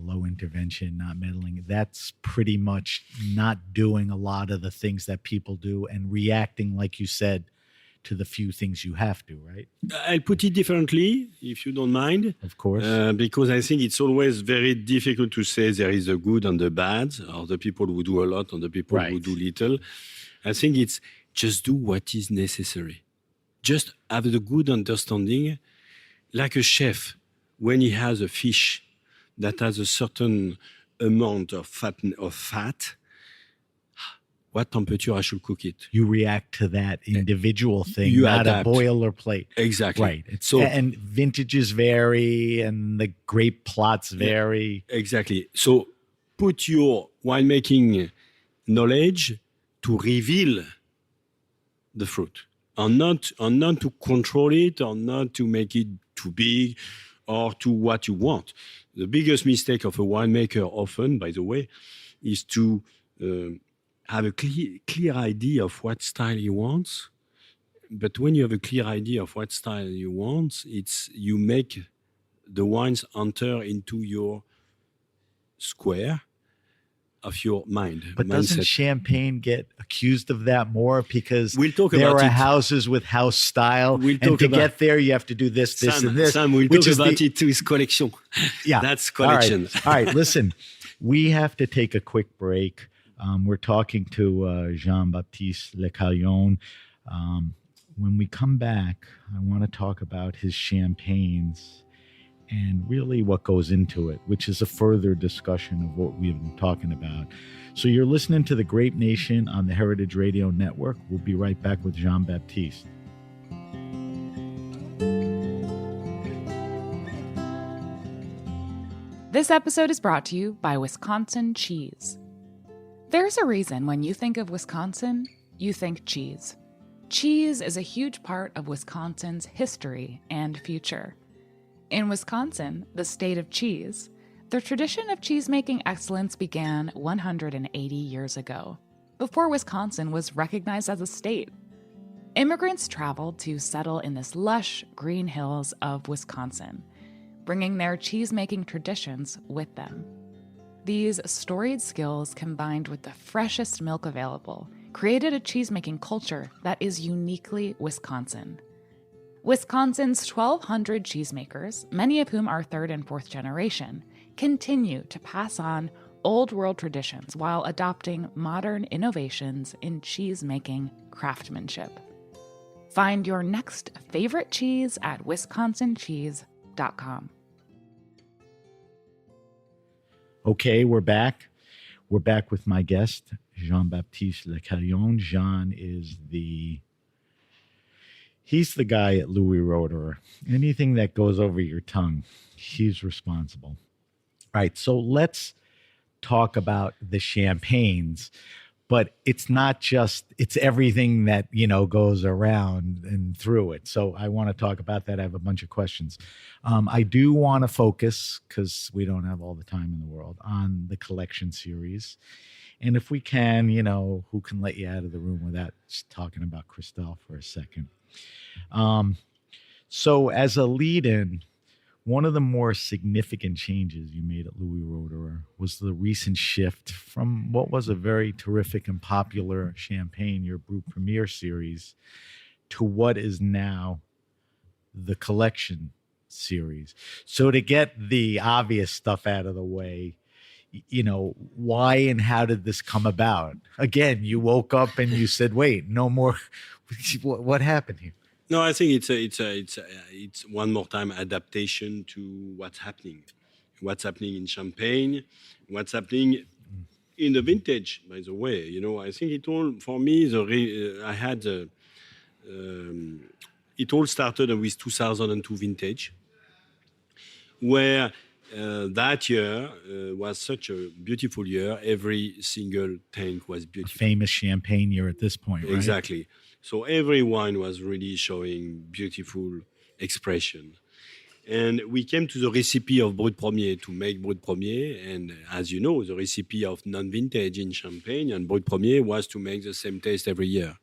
low intervention, not meddling. That's pretty much not doing a lot of the things that people do and reacting, like you said, to the few things you have to, right? I'll put it differently, if you don't mind. Of course. Because I think it's always very difficult to say there is the good and the bad, or the people who do a lot and the people who do little. I think it's just do what is necessary. Just have the good understanding, like a chef, when he has a fish that has a certain amount of fat, what temperature I should cook it. You react to that individual thing, not adapt. A boilerplate. Exactly. Right. And vintages vary and the grape plots vary. Exactly. So put your winemaking knowledge to reveal the fruit, and not to control it, or not to make it too big or to what you want. The biggest mistake of a winemaker often, by the way, is to have a clear idea of what style he wants. But when you have a clear idea of what style you want, you make the wines enter into your square, of your mind. But doesn't Champagne get accused of that more because We'll talk there about are it. houses with house style, We'll and talk to about- get there you have to do this, Sam, and this. Sam, we'll which talk is about the- it to his collection. Yeah, That's collection. All right, listen, we have to take a quick break. We're talking to Jean-Baptiste Lecaillon. When we come back, I want to talk about his champagnes and really what goes into it, which is a further discussion of what we've been talking about. So you're listening to The Grape Nation on the Heritage Radio Network. We'll be right back with Jean-Baptiste. This episode is brought to you by Wisconsin Cheese. There's a reason when you think of Wisconsin, you think cheese. Cheese is a huge part of Wisconsin's history and future. In Wisconsin, the state of cheese, the tradition of cheese-making excellence began 180 years ago, before Wisconsin was recognized as a state. Immigrants traveled to settle in this lush green hills of Wisconsin, bringing their cheese-making traditions with them. These storied skills, combined with the freshest milk available, created a cheese-making culture that is uniquely Wisconsin. Wisconsin's 1,200 cheesemakers, many of whom are third and fourth generation, continue to pass on old world traditions while adopting modern innovations in cheese-making craftsmanship. Find your next favorite cheese at wisconsincheese.com. Okay, we're back. We're back with my guest, Jean-Baptiste Lecaillon. Jean is he's the guy at Louis Roederer. Anything that goes over your tongue, he's responsible. All right, so let's talk about the champagnes, but it's not just, it's everything that, goes around and through it. So I want to talk about that. I have a bunch of questions. I do want to focus, because we don't have all the time in the world, on the collection series. And if we can, who can let you out of the room without just talking about Cristal for a second? So as a lead-in, one of the more significant changes you made at Louis Roederer was the recent shift from what was a very terrific and popular champagne, your Brut Premier series, to what is now the collection series. So to get the obvious stuff out of the way, why and how did this come about? Again, you woke up and you said, wait, no more. What happened here? No, I think it's one more time adaptation to what's happening in Champagne, what's happening in the vintage. By the way, I think it all for me. It all started with 2002 vintage, where that year was such a beautiful year. Every single tank was beautiful. Famous champagne year at this point, right? Exactly. So every wine was really showing beautiful expression. And we came to the recipe of Brut Premier to make Brut Premier. And as you know, the recipe of non-vintage in Champagne and Brut Premier was to make the same taste every year.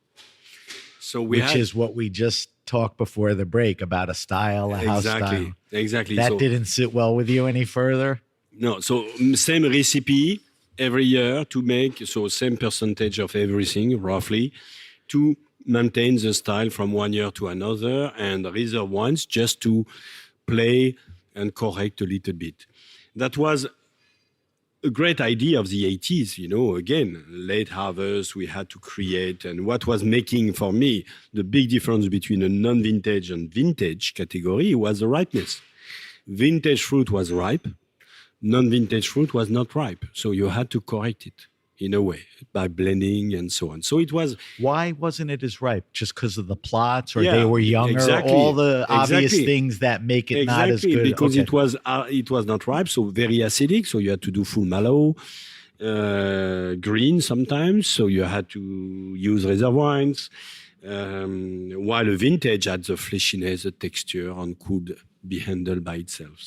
So Which is what we just talked before the break about a style, a house style. Exactly. That didn't sit well with you any further? No, so same recipe every year to make, so same percentage of everything, roughly, to maintain the style from one year to another, and reserve wines just to play and correct a little bit. That was a great idea of the 80s, again, late harvest, we had to create. And what was making, for me, the big difference between a non-vintage and vintage category was the ripeness. Vintage fruit was ripe, non-vintage fruit was not ripe. So you had to correct it in a way by blending and so on. So it was... Why wasn't it as ripe? Just because of the plots, or Yeah, they were younger? exactly, All the obvious exactly. things that make it not as good. Because Okay. it was not ripe, so very acidic. So you had to do full mallow, green sometimes. So you had to use reserve wines. While a vintage had the fleshiness, the texture, and could be handled by itself.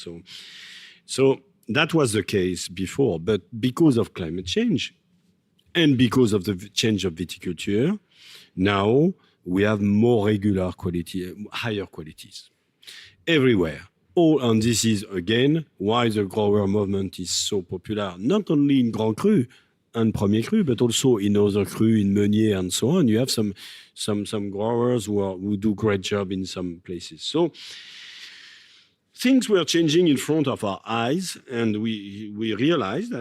So that was the case before, but because of climate change and because of the change of viticulture, now we have more regular quality, higher qualities everywhere. And this is, again, why the grower movement is so popular, not only in Grand Cru, and Premier Cru, but also in other cru, in Meunier and so on. You have some growers who do great job in some places. So things were changing in front of our eyes, and we realized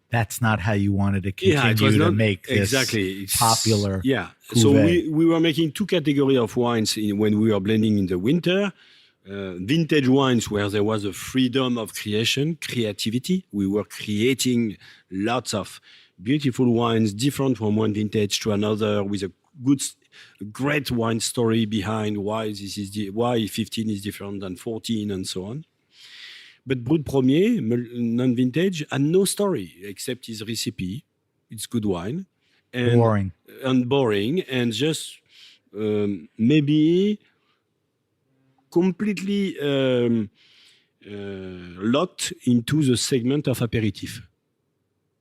that's not how you wanted to continue it was to not make this exactly popular. Yeah. So cuvée. we were making two categories of wines when we were blending in the winter. Vintage wines where there was a freedom of creativity. We were creating lots of beautiful wines, different from one vintage to another, with a great wine story behind why 15 is different than 14 and so on. But Brut Premier, non-vintage, had no story except his recipe. It's good wine. And boring. And just maybe completely locked into the segment of aperitif.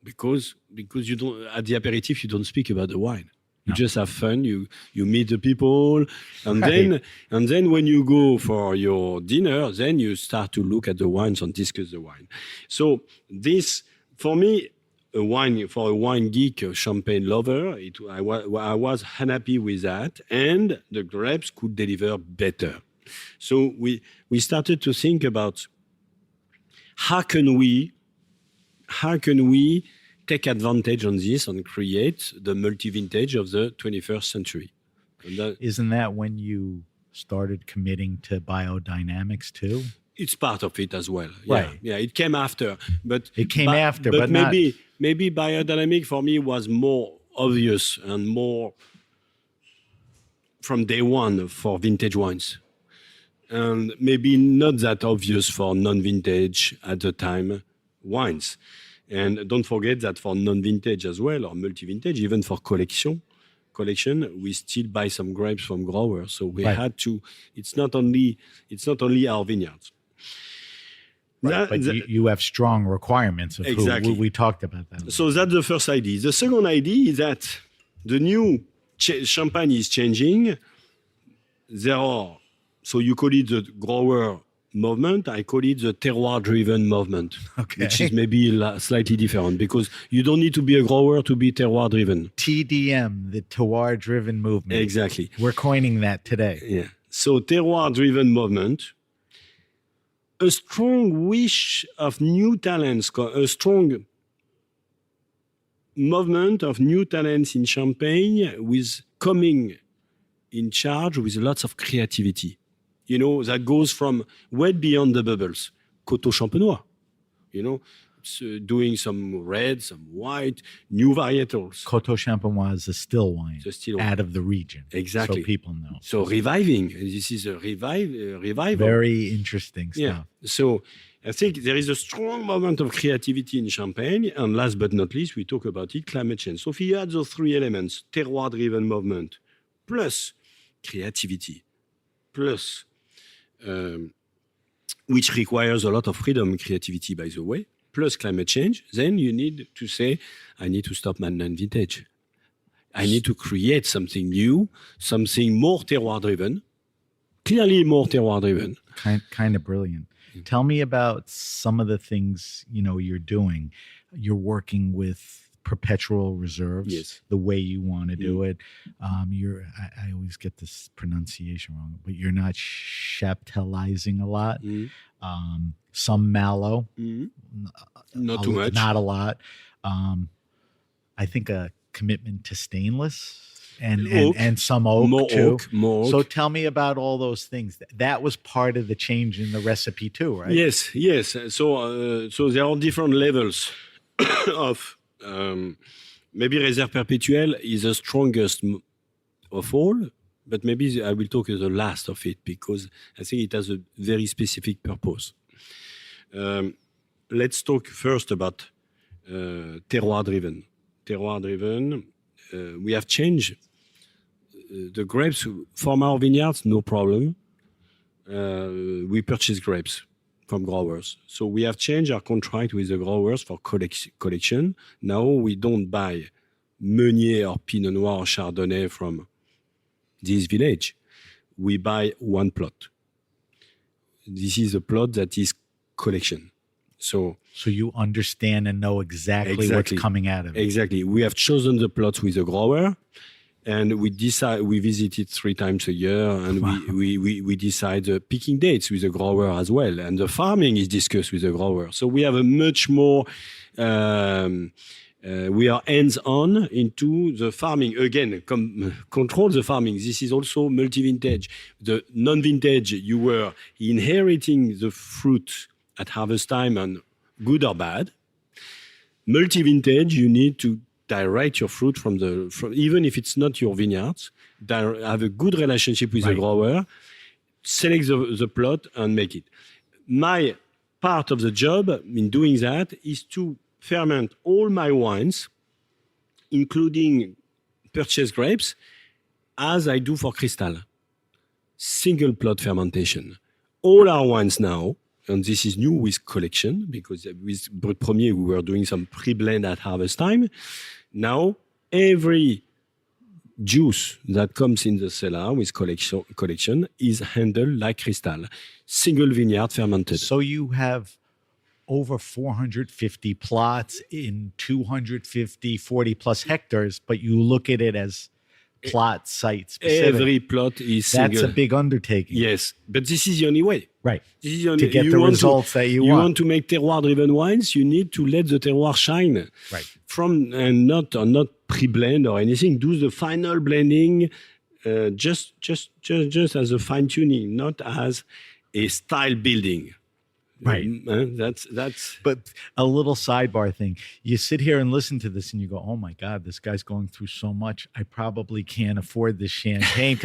Because you don't, at the aperitif, you don't speak about the wine. You just have fun. You meet the people, and then when you go for your dinner, then you start to look at the wines and discuss the wine. So this, for me, for a wine geek, a champagne lover, I was unhappy with that, and the grapes could deliver better. So we started to think about how can we take advantage on this and create the multi-vintage of the 21st century. Isn't that when you started committing to biodynamics too? It's part of it as well. Right. Yeah, it came after. But maybe biodynamic for me was more obvious and more from day one for vintage wines. And maybe not that obvious for non-vintage at the time wines. And don't forget that for non-vintage as well, or multi-vintage, even for collection, we still buy some grapes from growers. So we had to. It's not only our vineyards. But you have strong requirements of exactly. who we talked about that. So that's the first idea. The second idea is that the new champagne is changing. So you call it the grower movement, I call it the terroir-driven movement, which is maybe slightly different because you don't need to be a grower to be terroir-driven. TDM, the terroir-driven movement. Exactly. We're coining that today. Yeah. So terroir-driven movement, a strong wish of new talents, a strong movement of new talents in Champagne with coming in charge with lots of creativity. You know, that goes from way beyond the bubbles. Coteau Champenois, you know, doing some red, some white, new varietals. Coteau Champenois is a still wine out of the region. Exactly. So people know. So reviving. This is a revival. Very interesting stuff. Yeah. So I think there is a strong moment of creativity in Champagne. And last but not least, we talk about it, climate change. So if you add those three elements, terroir-driven movement, plus creativity, plus which requires a lot of freedom and creativity, by the way, plus climate change, then you need to say, I need to stop my non-vintage. I need to create something new, something more terroir-driven, clearly more terroir-driven. Kind of brilliant. Tell me about some of the things, you're doing. You're working with perpetual reserves, the way you want to do it. I always get this pronunciation wrong, but you're not chaptalizing a lot. Some mallow, not too much, not a lot. I think a commitment to stainless and some oak too. More oak. So tell me about all those things. That was part of the change in the recipe too, right? Yes. So there are different levels of. Maybe Réserve Perpétuelle is the strongest of all, but maybe I will talk the last of it because I think it has a very specific purpose. Let's talk first about terroir-driven. Terroir-driven, we have changed the grapes from our vineyards, no problem. We purchase grapes from growers. So we have changed our contract with the growers for collection. Now we don't buy Meunier or Pinot Noir or Chardonnay from this village. We buy one plot. This is a plot that is collection. So you understand and know exactly what's coming out of it. Exactly. We have chosen the plots with a grower, and we visit it 3 times a year, and we decide the picking dates with the grower as well, and the farming is discussed with the grower. So we have a much more we are hands-on into the farming. Again, control the farming. This is also multi-vintage. The non-vintage, you were inheriting the fruit at harvest time, and good or bad. Multi-vintage, you need to direct your fruit from even if it's not your vineyards, have a good relationship with the grower, select the plot and make it. My part of the job in doing that is to ferment all my wines, including purchased grapes, as I do for Cristal. Single plot fermentation. All our wines now, and this is new with collection, because with Brut Premier we were doing some pre-blend at harvest time. Now, every juice that comes in the cellar with collection is handled like Cristal. Single vineyard fermented. So you have over 450 plots in 250, 40 plus hectares, but you look at it as plot site specific. Every plot is single. That's a big undertaking. Yes, but this is the only way. Right. This is the only, to get the results that you want. You want to make terroir-driven wines, you need to let the terroir shine. Right. And not pre-blend or anything. Do the final blending just as a fine-tuning, not as a style building. Right. That's. But a little sidebar thing. You sit here and listen to this and you go, oh my God, this guy's going through so much. I probably can't afford this champagne.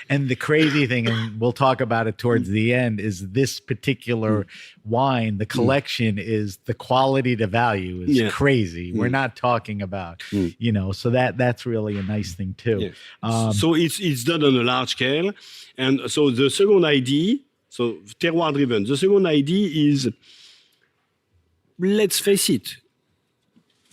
And the crazy thing, and we'll talk about it towards the end, is this particular wine, the collection is the quality to value is crazy. We're not talking about, so that's really a nice thing too. Yeah. So it's done on a large scale. And so the second idea, so terroir-driven. The second idea is, let's face it,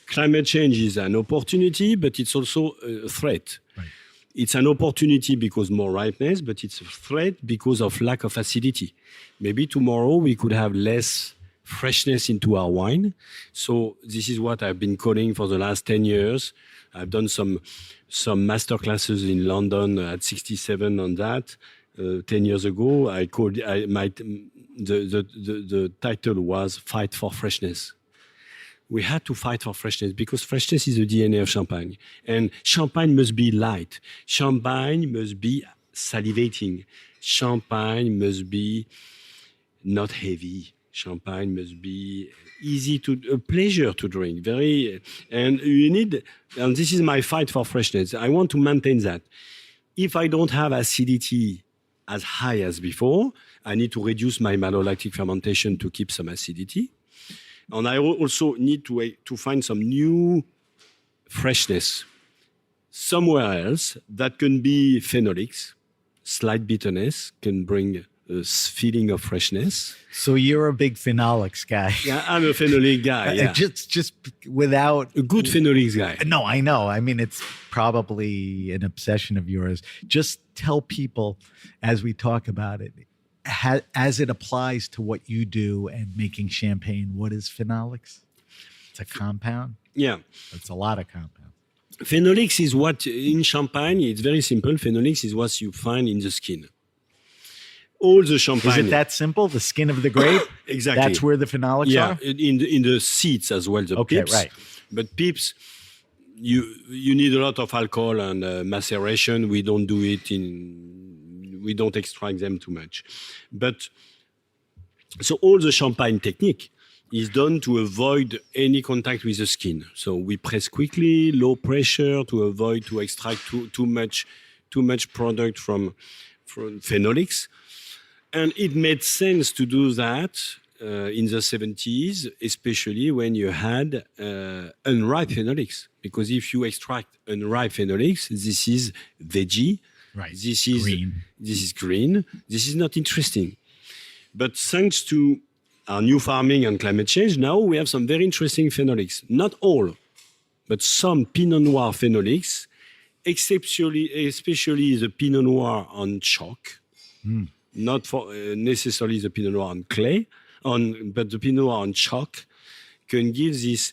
climate change is an opportunity, but it's also a threat. Right. It's an opportunity because more ripeness, but it's a threat because of lack of acidity. Maybe tomorrow we could have less freshness into our wine. So this is what I've been calling for the last 10 years. I've done some master classes in London at 67 on that. 10 years ago, the title was Fight for Freshness. We had to fight for freshness because freshness is the DNA of champagne. And champagne must be light. Champagne must be salivating. Champagne must be not heavy. Champagne must be a pleasure to drink. And this is my fight for freshness. I want to maintain that. If I don't have acidity as high as before, I need to reduce my malolactic fermentation to keep some acidity. And I also need to find some new freshness somewhere else that can be phenolics. Slight bitterness can bring a feeling of freshness. So you're a big phenolics guy. Yeah, I'm a phenolic guy. Yeah. Just without a good phenolics guy. No, I know. I mean, it's probably an obsession of yours. Just tell people as we talk about it, as it applies to what you do and making champagne, what is phenolics? It's a compound. Yeah. It's a lot of compounds. Phenolics is what in champagne, it's very simple. Phenolics is what you find in the skin. All the champagne. Is it that simple? The skin of the grape? Exactly. That's where the phenolics are? Yeah, in the seeds as well, the pips. Right. But pips, you need a lot of alcohol and maceration. We don't do it we don't extract them too much. But so all the champagne technique is done to avoid any contact with the skin. So we press quickly, low pressure to avoid to extract too much product from phenolics. And it made sense to do that in the 70s, especially when you had unripe phenolics. Because if you extract unripe phenolics, this is veggie. Right. This is green. This is green. This is not interesting. But thanks to our new farming and climate change, now we have some very interesting phenolics. Not all, but some Pinot Noir phenolics, especially the Pinot Noir on chalk. Not for necessarily the Pinot Noir on clay. but the Pinot Noir on chalk can give this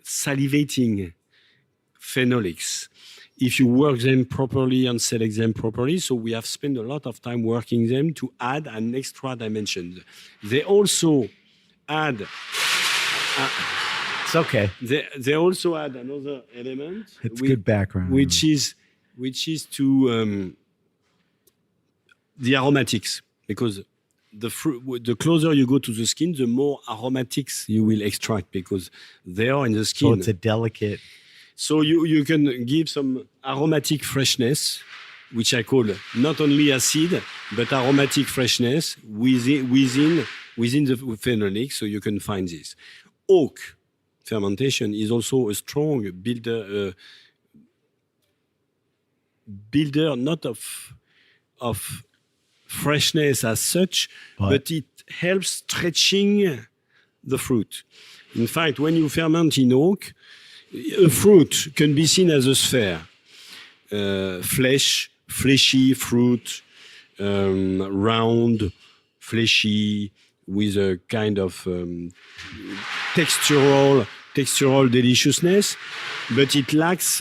salivating phenolics if you work them properly and select them properly. So we have spent a lot of time working them to add an extra dimension. They also add... It's okay. They also add another element. It's good background. Which is to the aromatics, because the closer you go to the skin, the more aromatics you will extract, because they are in the skin. So it's a delicate... So you can give some aromatic freshness, which I call not only acid, but aromatic freshness within the phenolic. So you can find this. Oak fermentation is also a strong builder not of freshness as such, but it helps stretching the fruit. In fact, when you ferment in oak, a fruit can be seen as a sphere, fleshy fruit, round, fleshy, with a kind of textural deliciousness, but it lacks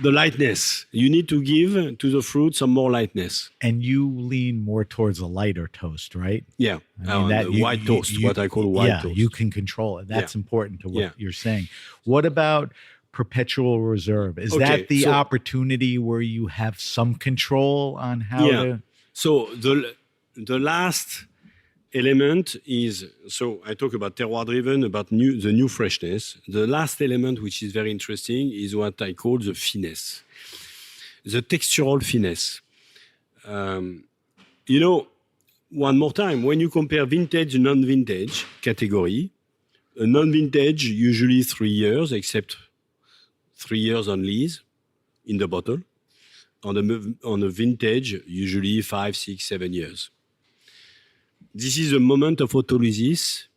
the lightness. You need to give to the fruit some more lightness. And you lean more towards a lighter toast, right? Yeah, white toast, what I call white toast. You can control it. That's important to what you're saying. What about perpetual reserve? Is that the opportunity where you have some control on how to... So the last element is, so I talk about terroir driven, about the new freshness. The last element, which is very interesting, is what I call the finesse, the textural finesse. One more time, when you compare vintage and non-vintage category, a non-vintage usually 3 years, except 3 years on lees in the bottle. On a vintage, usually 5, 6, 7 years. This is a moment of autolysis,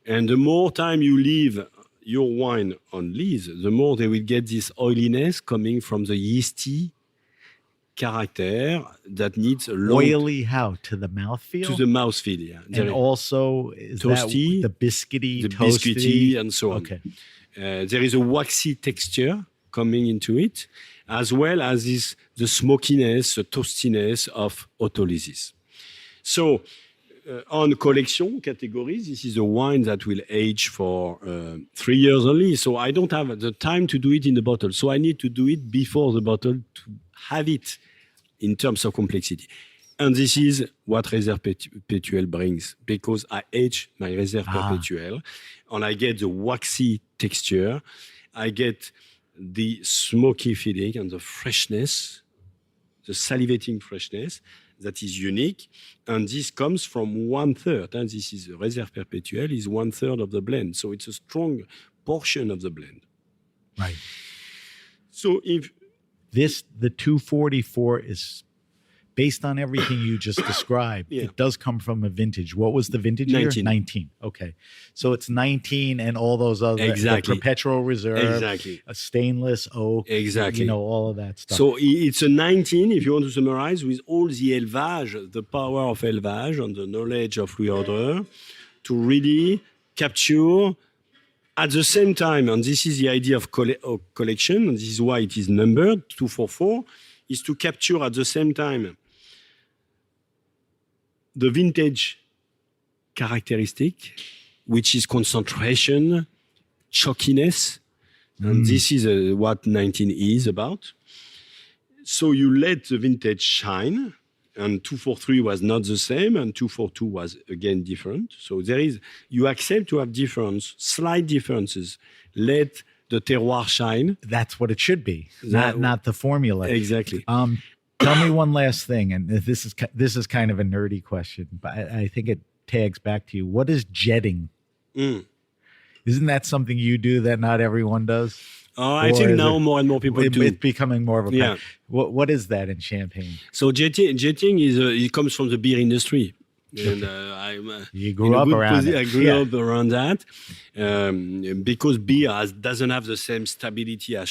and the more time you leave your wine on lees, the more they will get this oiliness coming from the yeasty character that needs a long... Oily how? To the mouthfeel? To the mouthfeel, yeah. And also, is toasty, that the biscuity, biscuity, and so on. Okay. There is a waxy texture coming into it, as well as the smokiness, the toastiness of autolysis. So, on collection categories, this is a wine that will age for 3 years only. So I don't have the time to do it in the bottle. So I need to do it before the bottle to have it in terms of complexity. And this is what Réserve Perpétuelle brings, because I age my Réserve Perpétuelle and I get the waxy texture. I get the smoky feeling and the freshness, the salivating freshness that is unique, and this comes from 1/3. And this is Réserve Perpétuelle is 1/3 of the blend, so it's a strong portion of the blend. Right. So if the 244 is based on everything you just described, it does come from a vintage. What was the vintage 19. year? 19. Okay. So it's 19 and all those other, exactly. the perpetual reserve, exactly. a stainless oak, exactly. All of that stuff. So it's a 19, if you want to summarize, with all the élevage, the power of élevage and the knowledge of Louis Ordre to really capture at the same time, and this is the idea of collection, and this is why it is numbered, 244, is to capture at the same time the vintage characteristic, which is concentration, chalkiness, and this is what 19 is about. So you let the vintage shine, and 243 was not the same, and 242 was again different. So you accept to have slight differences. Let the terroir shine. That's what it should be, not the formula. Exactly. Tell me one last thing, and this is kind of a nerdy question, but I think it tags back to you. What is jetting? Isn't that something you do that not everyone does? I think now more and more people do. It's becoming more of a What is that in Champagne? So jetting is it comes from the beer industry. And you grew up around it. I grew up around that because beer doesn't have the same stability as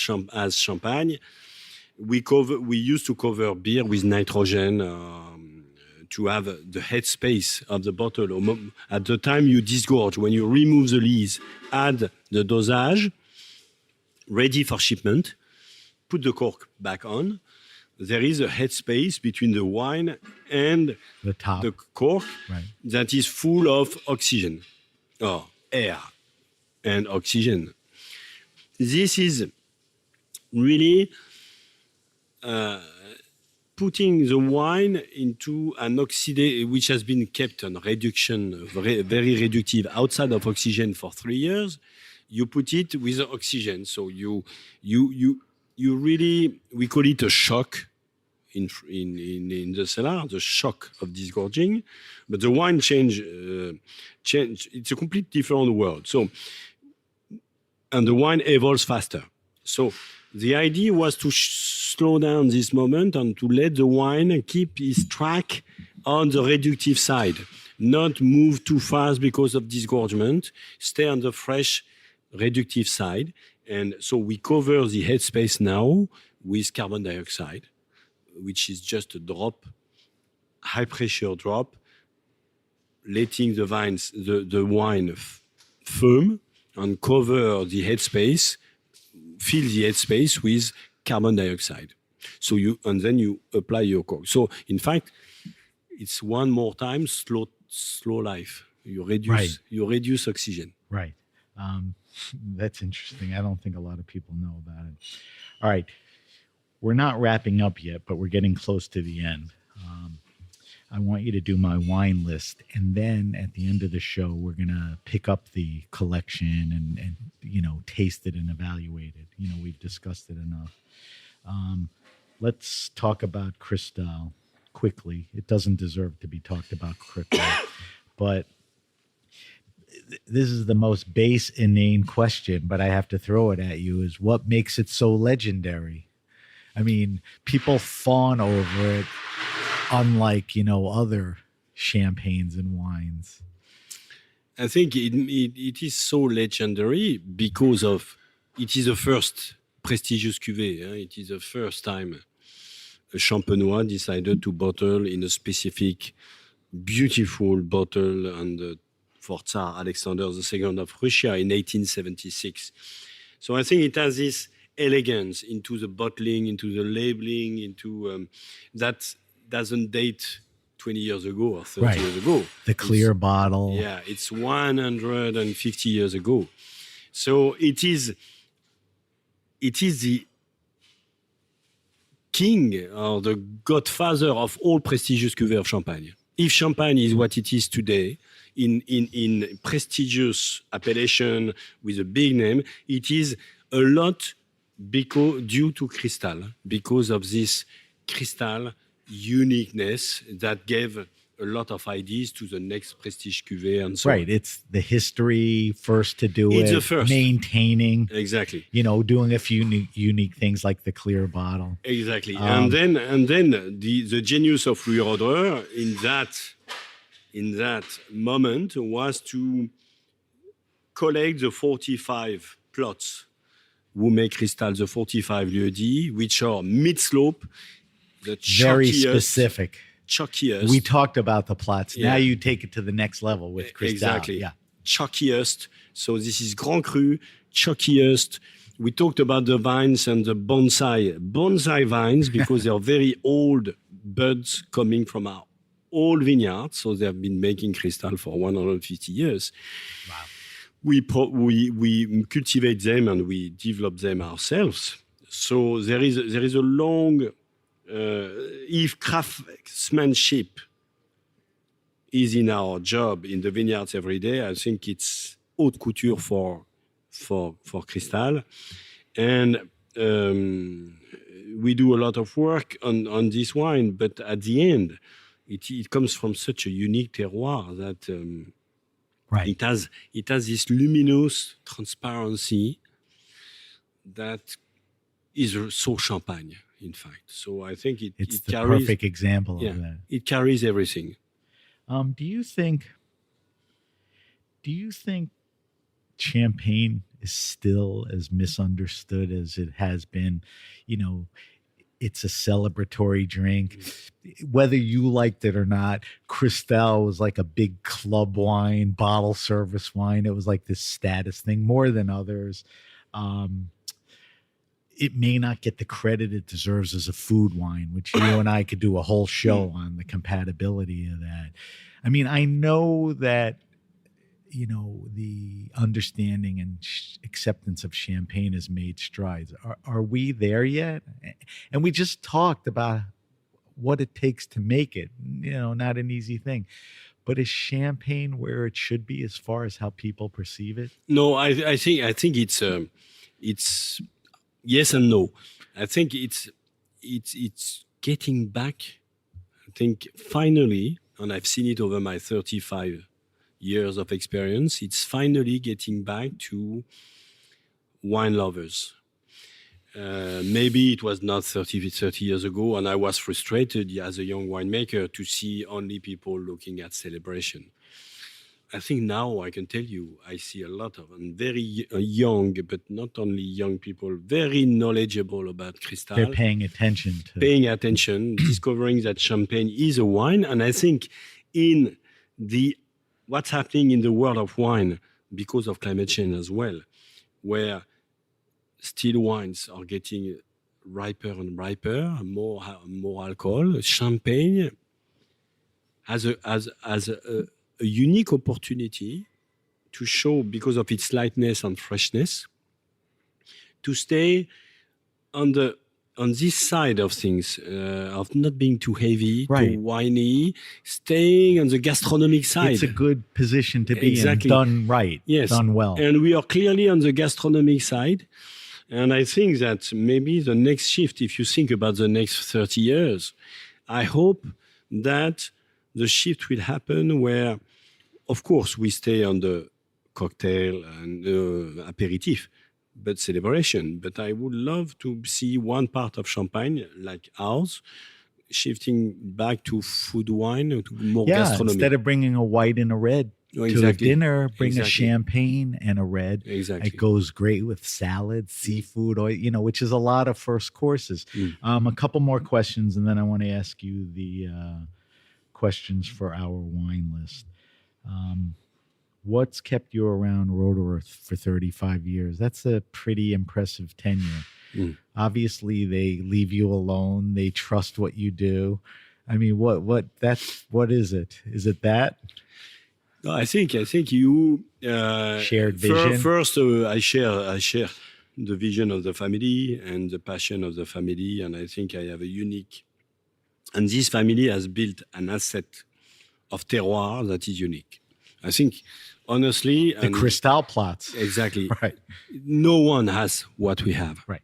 champagne. We used to cover beer with nitrogen to have the headspace of the bottle. At the time you disgorge, when you remove the lees, add the dosage, ready for shipment, put the cork back on. There is a headspace between the wine and The top. the cork Right. that is full of oxygen, or air and oxygen. This is really putting the wine into an oxidation which has been kept on reduction, very reductive outside of oxygen for 3 years. You put it with oxygen, so you really, we call it a shock in the cellar, the shock of disgorging. But the wine change. It's a complete different world. So, and the wine evolves faster. So the idea was to slow down this moment and to let the wine keep its track on the reductive side, not move too fast because of disgorgement, stay on the fresh reductive side. And so we cover the headspace now with carbon dioxide, which is just a drop, high pressure drop, letting the wine firm and cover the headspace, fill the headspace with carbon dioxide. So then you apply your cork. So in fact, it's one more time slow life. You reduce oxygen. Right. That's interesting. I don't think a lot of people know about it. All right. We're not wrapping up yet, but we're getting close to the end. I want you to do my wine list. And then at the end of the show, we're going to pick up the collection and taste it and evaluate it. We've discussed it enough. Let's talk about Cristal quickly. It doesn't deserve to be talked about quickly, but this is the most base, inane question, but I have to throw it at you, is what makes it so legendary? I mean, people fawn over it, unlike, other champagnes and wines. I think it is so legendary because it is the first prestigious cuvée. It is the first time a champenois decided to bottle in a specific, beautiful bottle for Tsar Alexander II of Russia in 1876. So I think it has this elegance into the bottling, into the labeling, into that doesn't date 20 years ago or 30 years ago. The clear bottle. Yeah, it's 150 years ago. So it is the king or the godfather of all prestigious cuvées of champagne. If champagne is what it is today, in prestigious appellation with a big name, it is a lot due to Cristal, because of this Cristal uniqueness that gave a lot of ideas to the next prestige cuvée and so on. Right. It's the history first to do It's it, the first. maintaining, Exactly. doing a few unique things like the clear bottle. Exactly. And then the genius of Louis Roederer in that moment was to collect the 45 plots who make Cristal, the 45 lieux-dits, which are mid-slope, the Very chalkiest, specific. chalkiest. We talked about the plots. Yeah. Now you take it to the next level with Cristal. Exactly. Yeah. Chalkiest. So this is Grand Cru, chalkiest. We talked about the vines and the bonsai vines, because they are very old buds coming from our old vineyards. So they have been making Cristal for 150 years. Wow. We cultivate them and we develop them ourselves. So there is a long, if craftsmanship is in our job in the vineyards every day, I think it's haute couture for Cristal. And we do a lot of work on this wine, but at the end, it comes from such a unique terroir that it has this luminous transparency that is so champagne, in fact. So I think It's it the carries, perfect example of that. it carries everything. Do you think champagne is still as misunderstood as it has been? It's a celebratory drink. Whether you liked it or not, Cristal was like a big club wine, bottle service wine. It was like this status thing more than others. Um, it may not get the credit it deserves as a food wine, which you and I could do a whole show on the compatibility of that. I mean, I know that, the understanding and acceptance of champagne has made strides. Are we there yet? And we just talked about what it takes to make it, not an easy thing. But is champagne where it should be as far as how people perceive it? No, I think it's yes and no. I think it's getting back. I think finally, and I've seen it over my 35 years of experience, it's finally getting back to wine lovers. Maybe it was not 30 years ago, and I was frustrated as a young winemaker to see only people looking at celebration. I think now I can tell you, I see a lot of very young, but not only young people, very knowledgeable about Cristal. They're paying attention, discovering that champagne is a wine. And I think in what's happening in the world of wine, because of climate change as well, where still wines are getting riper and riper, more alcohol, champagne has a unique opportunity to show, because of its lightness and freshness, to stay on this side of things, of not being too heavy, too winey, staying on the gastronomic side. It's a good position to be in, done right, done well. And we are clearly on the gastronomic side. And I think that maybe the next shift, if you think about the next 30 years, I hope that the shift will happen where, of course, we stay on the cocktail and aperitif, but celebration. But I would love to see one part of champagne, like ours, shifting back to food wine, to more gastronomy. Instead of bringing a white and a red to a dinner, bring a champagne and a red. Exactly. It goes great with salad, seafood, which is a lot of first courses. A couple more questions, and then I want to ask you the questions for our wine list. What's kept you around Rotorua for 35 years? That's a pretty impressive tenure. Obviously, they leave you alone. They trust what you do. I mean, what is it? Is it that? No, I think you shared vision. First, I share the vision of the family and the passion of the family, and I think I have a unique. And this family has built an asset of terroir that is unique. I think, honestly, the Cristal plots. Exactly. Right. No one has what we have. Right.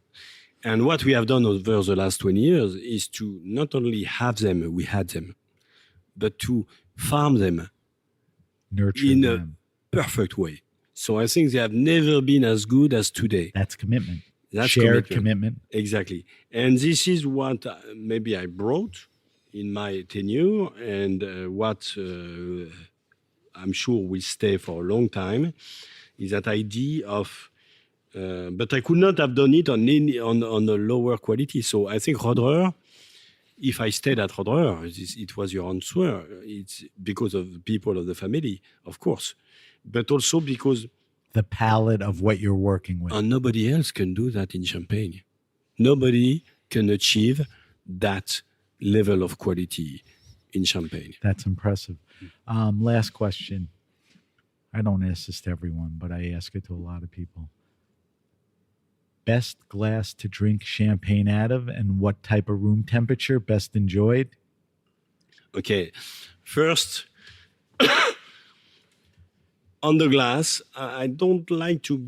And what we have done over the last 20 years is to not only have them, we had them, but to farm them, nurture in them. A perfect way. So I think they have never been as good as today. That's commitment. That's shared commitment. Exactly. And this is what maybe I brought in my tenure, and what I'm sure will stay for a long time, is that idea of, but I could not have done it on a lower quality. So I think Rotorua, if I stayed at Rotorua, it was your answer. It's because of the people of the family, of course, but also because the palette of what you're working with. And nobody else can do that in Champagne. Nobody can achieve that level of quality in Champagne. That's impressive. Last question. I don't ask this to everyone, but I ask it to a lot of people. Best glass to drink champagne out of, and what type of room temperature best enjoyed? Okay. First, on the glass, I don't like to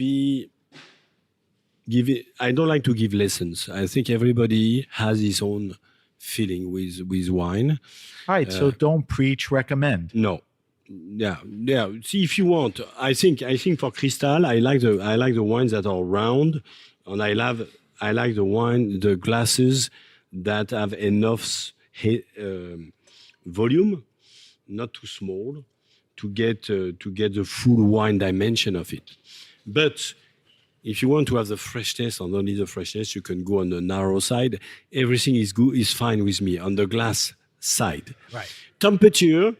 give lessons. I think everybody has his own feeling with wine. All right, so don't preach, recommend. No. Yeah. See, if you want, I think for Cristal, I like the wines that are round, and I like the glasses that have enough volume, not too small, to get the full wine dimension of it. But If you want to have the freshness and only the freshness, you can go on the narrow side. Everything is good, is fine with me on the glass side. Right. Temperature,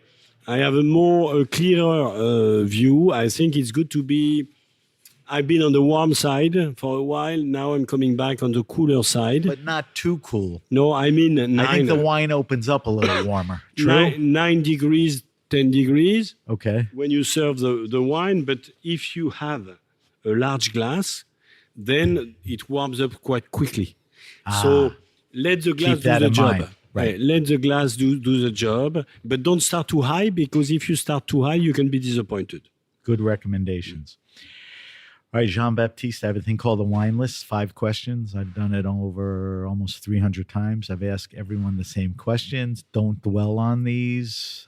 I have a clearer view. I think it's good to be. I've been on the warm side for a while. Now I'm coming back on the cooler side. But not too cool. No, I mean 9. I think the wine opens up a little warmer. True? 9 degrees, 10 degrees Okay. when you serve the wine. But if you have a large glass, then it warms up quite quickly. So let the glass Keep that do the in job. mind. Right. Let the glass do the job. But don't start too high, because if you start too high, you can be disappointed. Good recommendations. All right, Jean-Baptiste, I have a thing called the wine list, 5 questions. I've done it over almost 300 times. I've asked everyone the same questions. Don't dwell on these.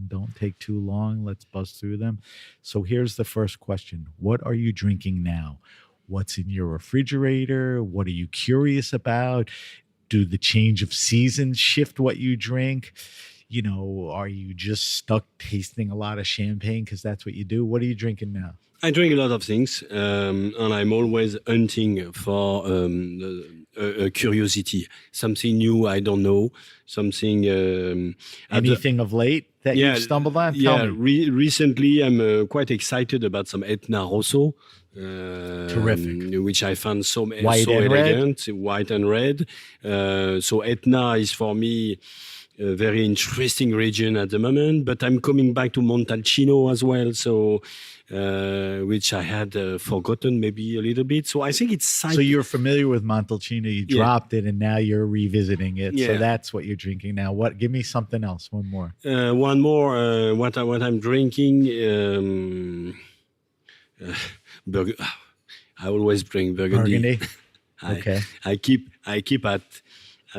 Don't take too long. Let's buzz through them. So here's the first question. What are you drinking now? What's in your refrigerator? What are you curious about? Do the change of seasons shift what you drink? You know, are you just stuck tasting a lot of champagne because that's what you do? What are you drinking now? I drink a lot of things, and I'm always hunting for a curiosity, something new I don't know, something. Anything of late that you've stumbled on? Tell me. Recently I'm quite excited about some Etna Rosso. Terrific. Which I found so White so and elegant, white and red. So Etna is for me a very interesting region at the moment, but I'm coming back to Montalcino as well, so which I had forgotten maybe a little bit. So I think it's So you're familiar with Montalcino, you dropped it, and now you're revisiting it. So that's what you're drinking now. What? Give me something else. One more. One more. What I'm drinking. I always drink Burgundy. Okay. I keep at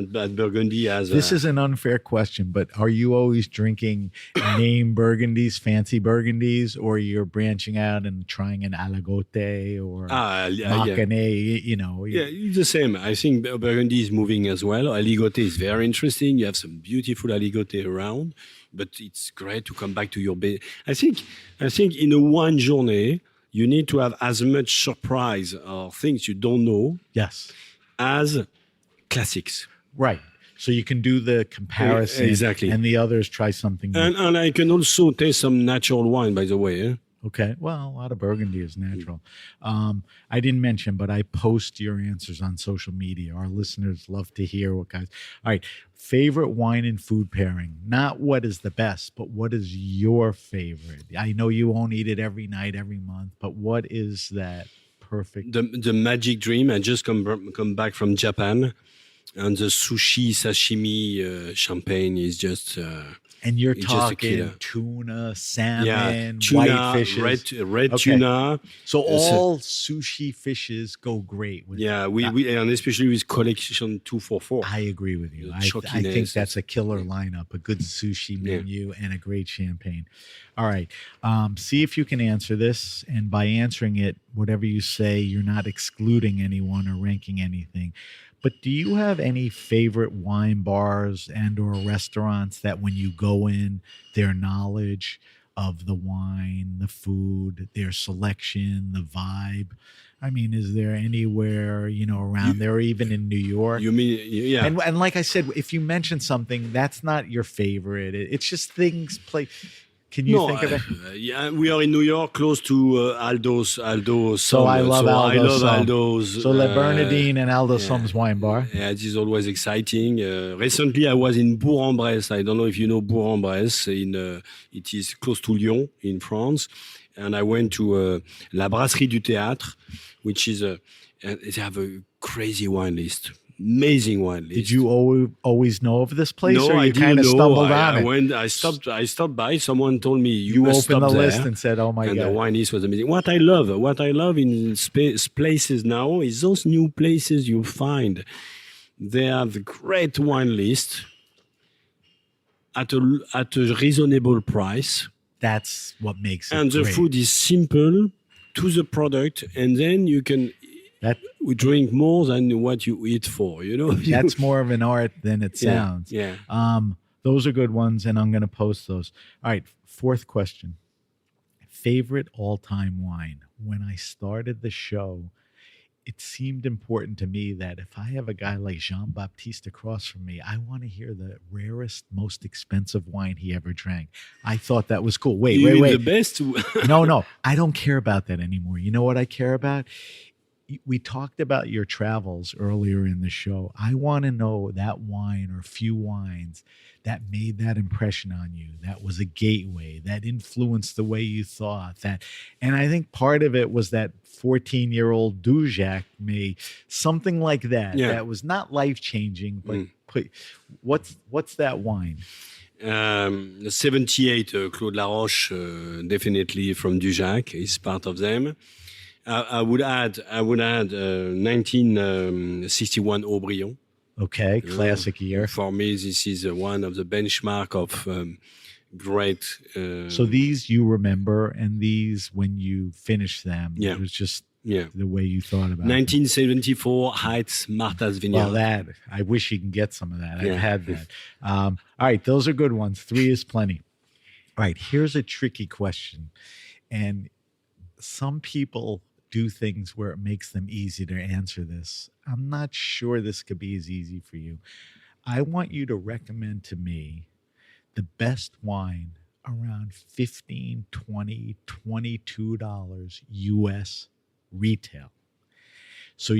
Burgundy as. This is an unfair question, but are you always drinking name Burgundies, fancy Burgundies, or you're branching out and trying an Aligote or Maccanet? You know. Yeah, it's the same. I think Burgundy is moving as well. Aligote is very interesting. You have some beautiful Aligote around, but it's great to come back to your base. I think in a wine journey, you need to have as much surprise or things you don't know, as classics. Right. So you can do the comparison, exactly, and the others try something new. And I can also taste some natural wine, by the way. Okay. Well, a lot of Burgundy is natural. I didn't mention, but I post your answers on social media. Our listeners love to hear what guys. All right. Favorite wine and food pairing. Not what is the best, but what is your favorite? I know you won't eat it every night, every month, but what is that perfect? The magic dream. I just come back from Japan, and the sushi, sashimi, champagne is just... And you're talking tuna, salmon, tuna, white fishes, red tuna. So all sushi fishes go great with we and especially with collection 244. I agree with you. I think that's a killer lineup, a good sushi menu and a great champagne. All right. See if you can answer this. And by answering it, whatever you say, you're not excluding anyone or ranking anything. But do you have any favorite wine bars and or restaurants that when you go in, their knowledge of the wine, the food, their selection, the vibe? I mean, is there anywhere, around there, or even in New York? You mean, yeah. And like I said, if you mention something, that's not your favorite. It's just things play. Can you think of it? We are in New York, close to Aldo's. So I love Aldo's. So Le Bernardine and Aldo Somm's wine bar. Yeah, it is always exciting. Recently, I was in Bourg-en-Bresse. I don't know if you know Bourg-en-Bresse. It is close to Lyon in France. And I went to La Brasserie du Théâtre, which is they have a crazy wine list. Amazing wine list. Did you always know of this place, no, or you I didn't kind of know. stumbled on it? I stopped by. Someone told me you must opened the stop list there. and said, "Oh my and god!" the wine list was amazing. What I love in places now is those new places you find. They have a great wine list at a reasonable price. That's what makes it. And the great. food is simple to the product, and then you can. We drink more than what you eat for, That's more of an art than it sounds. Yeah. Those are good ones, and I'm going to post those. All right, 4th question. Favorite all-time wine. When I started the show, it seemed important to me that if I have a guy like Jean-Baptiste across from me, I want to hear the rarest, most expensive wine he ever drank. I thought that was cool. Wait. The best. No, I don't care about that anymore. You know what I care about? We talked about your travels earlier in the show. I want to know that wine or few wines that made that impression on you, that was a gateway, that influenced the way you thought. And I think part of it was that 14-year-old Dujac made something like that. Yeah. That was not life-changing, but what's that wine? The 78 Claude Laroche, definitely from Dujac, is part of them. I would add 1961 Aubryon. Okay, classic year. For me, this is one of the benchmark of great. So these you remember, and these when you finish them, it was just the way you thought about 1974 Heights Martha's Vineyard. Well, that I wish you can get some of that. I've had that. All right, those are good ones. 3 is plenty. All right, here's a tricky question, and some people do things where it makes them easy to answer this. I'm not sure this could be as easy for you. I want you to recommend to me the best wine around $15, $20, $22 US retail. So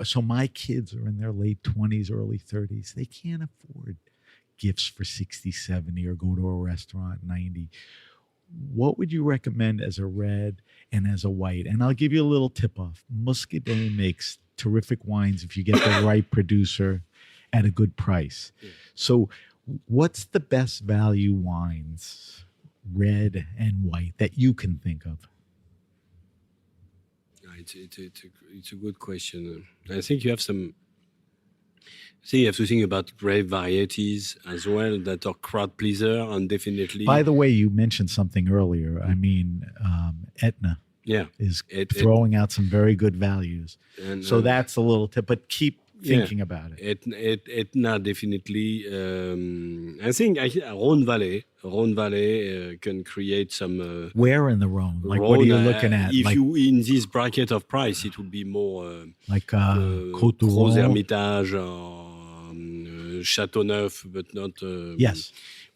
so my kids are in their late 20s, early 30s. They can't afford gifts for 60, 70 or go to a restaurant 90. What would you recommend as a red and as a white? And I'll give you a little tip-off. Muscadet makes terrific wines if you get the right producer at a good price. Yeah. So what's the best value wines, red and white, that you can think of? It's a good question. I think you have some... you have to think about grape varieties as well that are crowd pleaser, and definitely. By the way, you mentioned something earlier. I mean, Etna is throwing out some very good values. And, so that's a little tip, but keep thinking about it. Etna definitely. I think Rhone Valley can create some. Where in the Rhone? Like Rhone, what are you looking at? If you in this bracket of price, it would be more like Côte du Gros Rhone, Hermitage. Châteauneuf, but not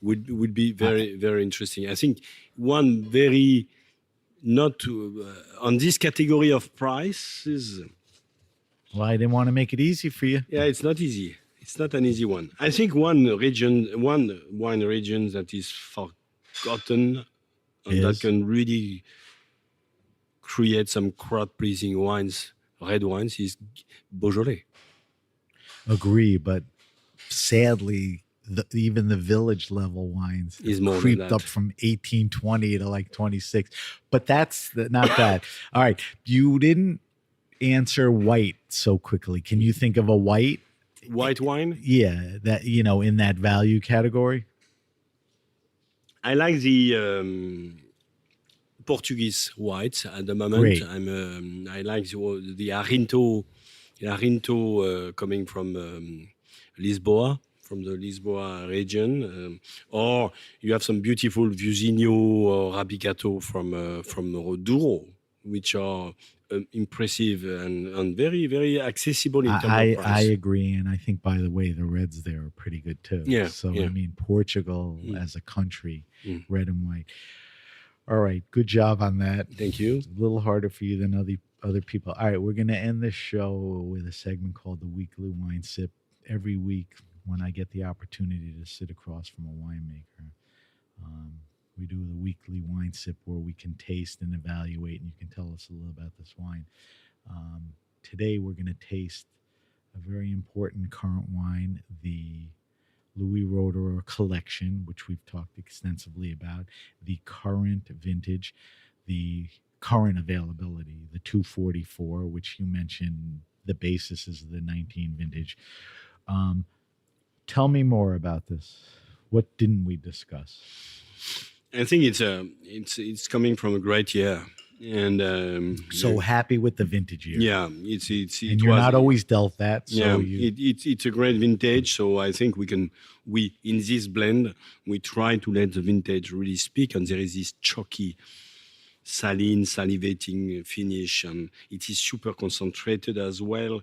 would be very interesting. I think one very not on this category of prices. Well, I didn't want to make it easy for you. Yeah, it's not easy. It's not an easy one. I think one wine region that is forgotten and that can really create some crowd-pleasing wines, red wines, is Beaujolais. Agree, but sadly, even the village level wines creeped up from 1820 to like 26. But that's not bad. All right. You didn't answer white so quickly. Can you think of a white wine? Yeah, that, in that value category. I like the Portuguese whites at the moment. Great. I like the Arinto coming from Lisboa, from the Lisboa region, or you have some beautiful Viusinho or Rabicato from Douro, which are impressive and very, very accessible in terms of price. I agree, and I think, by the way, the reds there are pretty good too. Yeah. So I mean, Portugal as a country, red and white. All right, good job on that. Thank you. It's a little harder for you than other people. All right, we're going to end this show with a segment called the Weekly Wine Sip. Every week, when I get the opportunity to sit across from a winemaker, we do the weekly wine sip where we can taste and evaluate, and you can tell us a little about this wine. Today, we're going to taste a very important current wine, the Louis Roederer collection, which we've talked extensively about, the current vintage, the current availability, the 244, which you mentioned, the basis is the 19 vintage. Tell me more about this. What didn't we discuss? I think it's coming from a great year, and so happy with the vintage year. Yeah, and you're not always dealt that. So it's a great vintage. So I think we in this blend we try to let the vintage really speak, and there is this chalky saline, salivating finish, and it is super concentrated as well.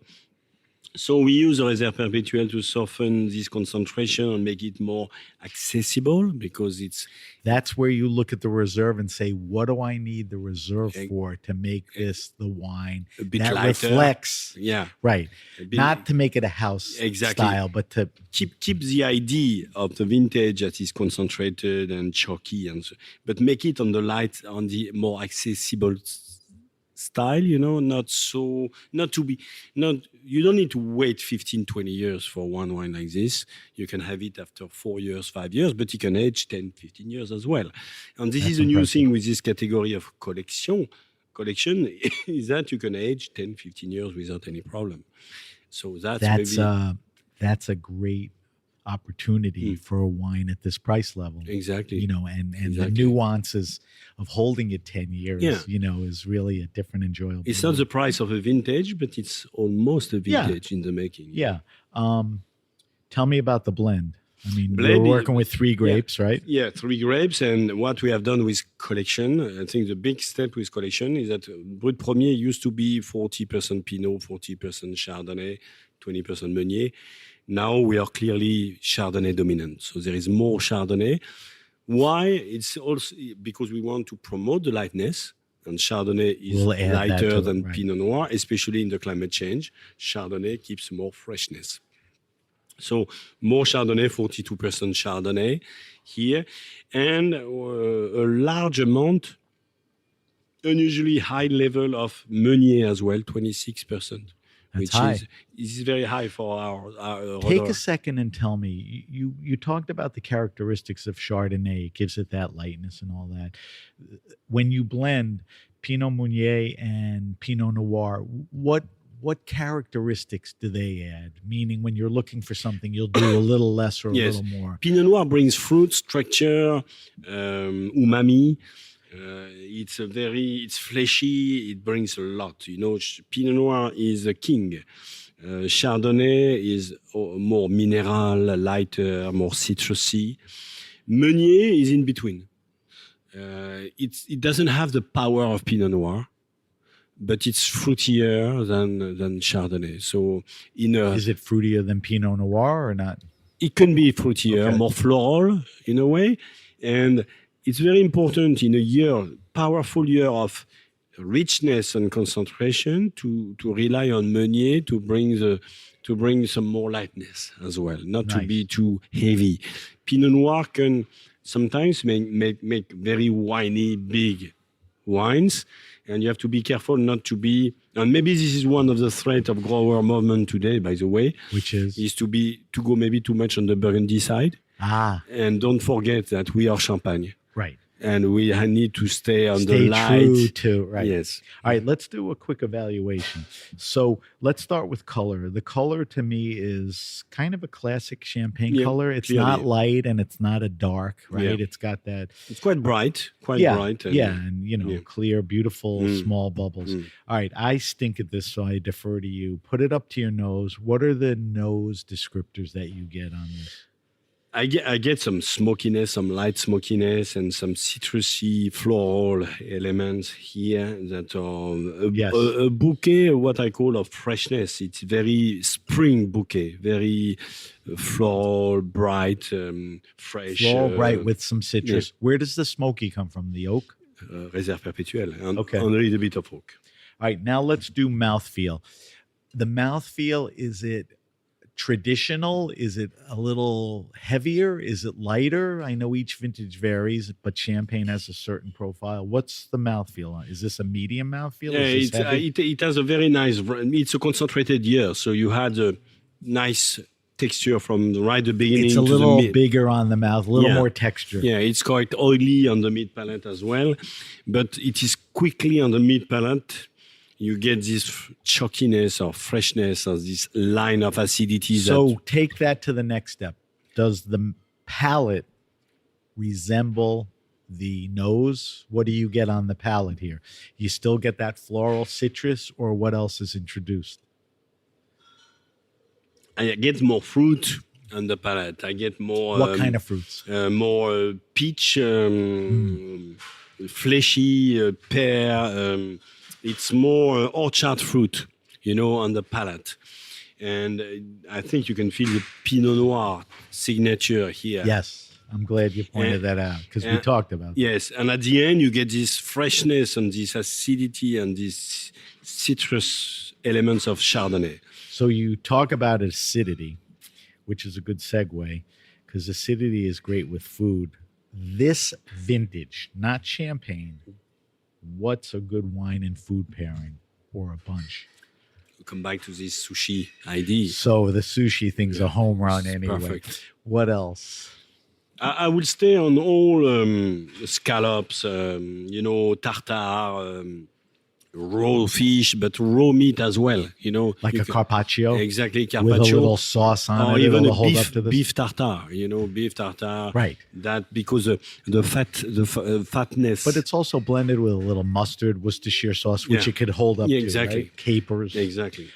So we use a Reserve Perpetuelle to soften this concentration and make it more accessible because it's That's where you look at the reserve and say, what do I need the reserve for to make this the wine a bit that lighter. reflects, Yeah, right? a bit- Not to make it a house Exactly. style, but to keep the idea of the vintage that is concentrated and chalky, and so, but make it on the more accessible style, not to be, not, you don't need to wait 15, 20 years for one wine like this. You can have it after 4 years, 5 years, but it can age 10, 15 years as well. And this That's is a new impressive. thing with this category of collection is that you can age 10, 15 years without any problem. So that's a great opportunity for a wine at this price level. Exactly. And the Exactly. nuances of holding it 10 years, Yeah. is really a different enjoyable. It's not the price of a vintage, but it's almost a vintage in the making. Yeah. Tell me about the blend. I mean, Blend we're is- working with 3 grapes, right? Yeah, 3 grapes. And what we have done with collection, I think the big step with collection is that Brut Premier used to be 40% Pinot, 40% Chardonnay, 20% Meunier. Now we are clearly Chardonnay dominant. So there is more Chardonnay. Why? It's also because we want to promote the lightness. And Chardonnay is We'll add that to lighter it, than right. Pinot Noir, especially in the climate change. Chardonnay keeps more freshness. So more Chardonnay, 42% Chardonnay here, and a large amount, unusually high level of Meunier as well, 26%, which high. is very high for our Take other- a second and tell me, you talked about the characteristics of Chardonnay. It gives it that lightness and all that. When you blend Pinot Meunier and Pinot Noir, what characteristics do they add? Meaning when you're looking for something, you'll do a little less or a Yes. little more. Pinot Noir brings fruit, structure, umami. It's fleshy. It brings a lot. Pinot Noir is a king. Chardonnay is more mineral, lighter, more citrusy. Meunier is in between. It doesn't have the power of Pinot Noir, but it's fruitier than Chardonnay. So Is it fruitier than Pinot Noir or not? it can be fruitier, Okay. more floral in a way. And it's very important in a powerful year of richness and concentration to rely on Meunier to bring some more lightness as well, not to Nice. be too heavy. Pinot Noir can sometimes make very winey, big wines, and you have to be careful not to be. And maybe this is one of the threats of grower movement today, by the way, Which is to go maybe too much on the Burgundy side. And don't forget that we are Champagne, right. and we need to stay on Stay the light. true to right. Yes. All right, let's do a quick evaluation. So let's start with color. The color to me is kind of a classic champagne Yeah, color. It's clearly. not light and it's not a dark, right? Yeah. It's got that It's quite bright, bright. And, and yeah. clear, beautiful, Mm. small bubbles. Mm. All right, I stink at this, so I defer to you. Put it up to your nose. What are the nose descriptors that you get on this? I get some smokiness, some light smokiness, and some citrusy floral elements here that are Yes. a bouquet, what I call of freshness. It's very spring bouquet, very floral, bright, fresh. Floral bright with some citrus. Where does the smoky come from? The oak? Réserve Perpétuelle, and Okay. a little bit of oak. All right, now let's do mouthfeel. The mouthfeel, is it traditional? Is it a little heavier? Is it lighter? I know each vintage varies, but champagne has a certain profile. What's the mouthfeel? Is this a medium mouthfeel? Yeah, Is this heavy? it has a very nice. It's a concentrated year, so you had a nice texture from right the beginning. It's a to little the mid. bigger on the mouth, a little Yeah. more texture. Yeah, it's quite oily on the mid palate as well, but it is quickly on the mid palate. You get this chalkiness or freshness or this line of acidity. So take that to the next step. Does the palate resemble the nose? What do you get on the palate here? You still get that floral citrus, or what else is introduced? I get more fruit on the palate. I get more. What kind of fruits? More peach. fleshy pear. It's more orchard fruit, on the palate. And I think you can feel the Pinot Noir signature here. Yes, I'm glad you pointed that out because we talked about that. Yes, and at the end you get this freshness and this acidity and these citrus elements of Chardonnay. So you talk about acidity, which is a good segue because acidity is great with food. This vintage, not champagne, what's a good wine and food pairing or a bunch? We'll come back to this sushi idea. So the sushi thing's a home run anyway. Perfect. What else? I will stay on all scallops, tartare, raw fish, but raw meat as well. Like a carpaccio? Exactly, With a carpaccio. little sauce on Or it. even It'll a hold up to this. beef tartare. Beef tartare. Right. That because the fatness. But it's also blended with a little mustard, Worcestershire sauce, which Yeah. it could hold up Yeah, to, exactly. right? Capers. Exactly.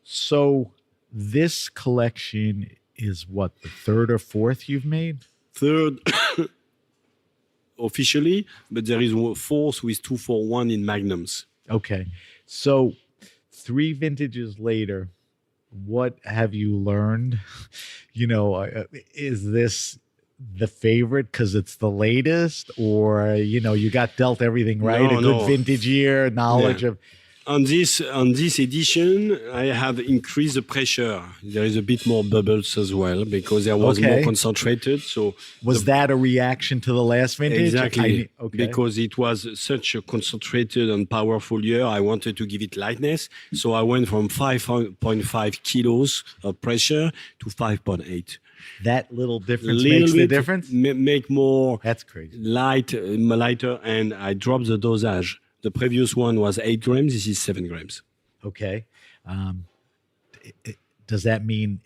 So this collection is what, the third or fourth you've made? Third, officially, but there is fourth with 2-for-1 in magnums. Okay. So 3 vintages later, what have you learned? Is this the favorite because it's the latest, or you got dealt everything right? No, a good no. vintage year, knowledge Yeah. of. On this edition, I have increased the pressure. There is a bit more bubbles as well because there was Okay. more concentrated. So Was that a reaction to the last vintage? exactly Okay. because it was such a concentrated and powerful year, I wanted to give it lightness. So I went from 5.5 kilos of pressure to 5.8. That little difference Little makes the bit difference? make more That's crazy. lighter, and I dropped the dosage. The previous one was 8 grams. This is 7 grams. Okay. Does that mean,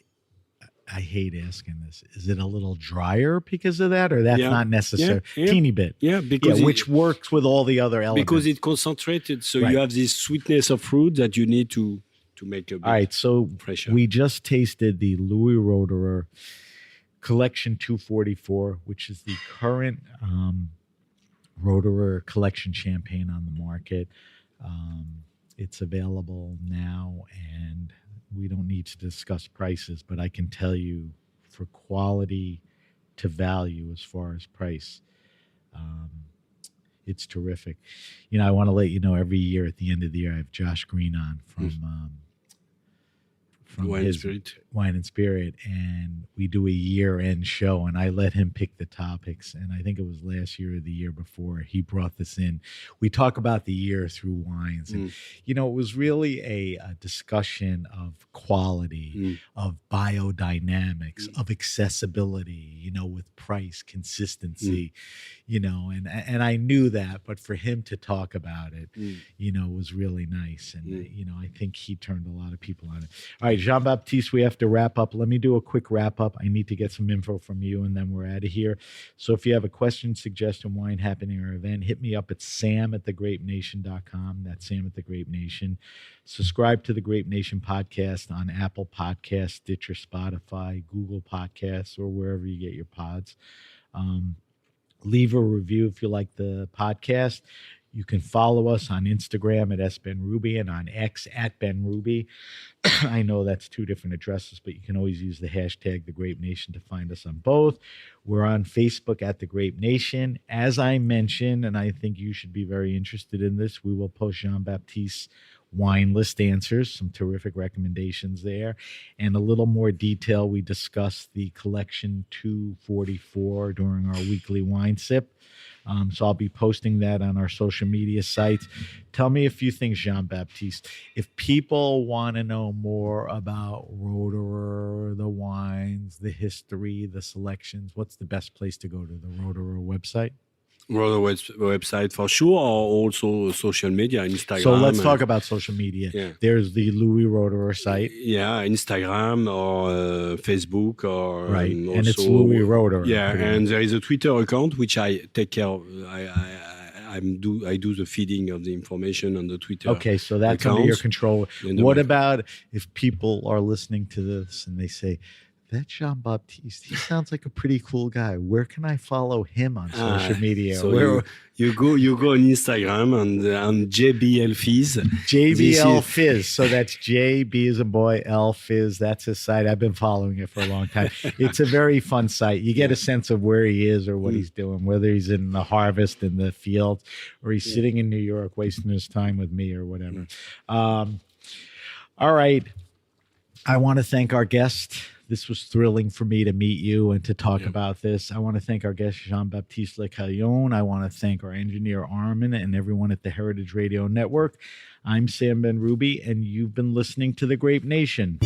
I hate asking this, is it a little drier because of that, or that's Yeah. not necessary? Yeah. Teeny bit. Yeah, because which works with all the other elements. because it concentrated, so Right. you have this sweetness of fruit that you need to make a bit. All right, so pressure. we just tasted the Louis Roederer Collection 244, which is the current Roederer Collection champagne on the market. It's available now, and we don't need to discuss prices, but I can tell you for quality to value as far as price, it's terrific. I want to let you know every year at the end of the year, I have Josh Green on from Wine his Spirit. Wine and Spirit, and we do a year-end show, and I let him pick the topics. And I think it was last year or the year before he brought this in. We talk about the year through wines, and it was really a discussion of quality, of biodynamics, of accessibility. With price, consistency. And I knew that, but for him to talk about it, was really nice. And, I think he turned a lot of people on it. All right, Jean-Baptiste, we have to wrap up. Let me do a quick wrap up. I need to get some info from you, and then we're out of here. So if you have a question, suggestion, wine happening, or event, hit me up at sam@thegrapenation.com. That's Sam at the Grape Nation. Subscribe to the Grape Nation podcast on Apple Podcasts, Stitcher, Spotify, Google Podcasts, or wherever you get your pods. Leave a review if you like the podcast. You can follow us on Instagram at SBenRuby and on X at BenRuby. I know that's 2 different addresses, but you can always use the hashtag The Grape Nation to find us on both. We're on Facebook at The Grape Nation. As I mentioned, and I think you should be very interested in this, we will post Jean-Baptiste's wine list answers, some terrific recommendations there. And a little more detail, we discussed the Collection 244 during our weekly wine sip. So I'll be posting that on our social media sites. Tell me a few things, Jean-Baptiste. If people want to know more about Roederer, the wines, the history, the selections, what's the best place to go to? The Roederer website? Website for sure, or also social media, Instagram. So let's talk about social media. Yeah. There's the Louis Roederer site. Yeah, Instagram or Facebook or Right, and and it's also- Louis Roederer. Yeah, pretty and much. there is a Twitter account which I take care of. I do the feeding of the information on the Twitter. Okay, so that's under your accounts. control. And the What web- about if people are listening to this and they say, That Jean-Baptiste, he sounds like a pretty cool guy. Where can I follow him on social media? So you go on Instagram and on JBL Fizz. JBL Fizz. So that's JB as a boy, L Fizz. That's his site. I've been following it for a long time. It's a very fun site. You get a sense of where he is or what he's doing, whether he's in the harvest in the field or he's sitting in New York wasting his time with me or whatever. All right. I want to thank our guest. This was thrilling for me to meet you and to talk about this. I want to thank our guest, Jean-Baptiste Lecaillon. I want to thank our engineer, Armin, and everyone at the Heritage Radio Network. I'm Sam Ben-Ruby, and you've been listening to The Grape Nation.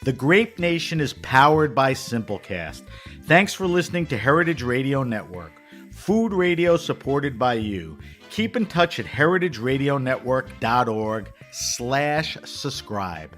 The Grape Nation is powered by Simplecast. Thanks for listening to Heritage Radio Network. Food radio supported by you. Keep in touch at heritageradionetwork.org/subscribe.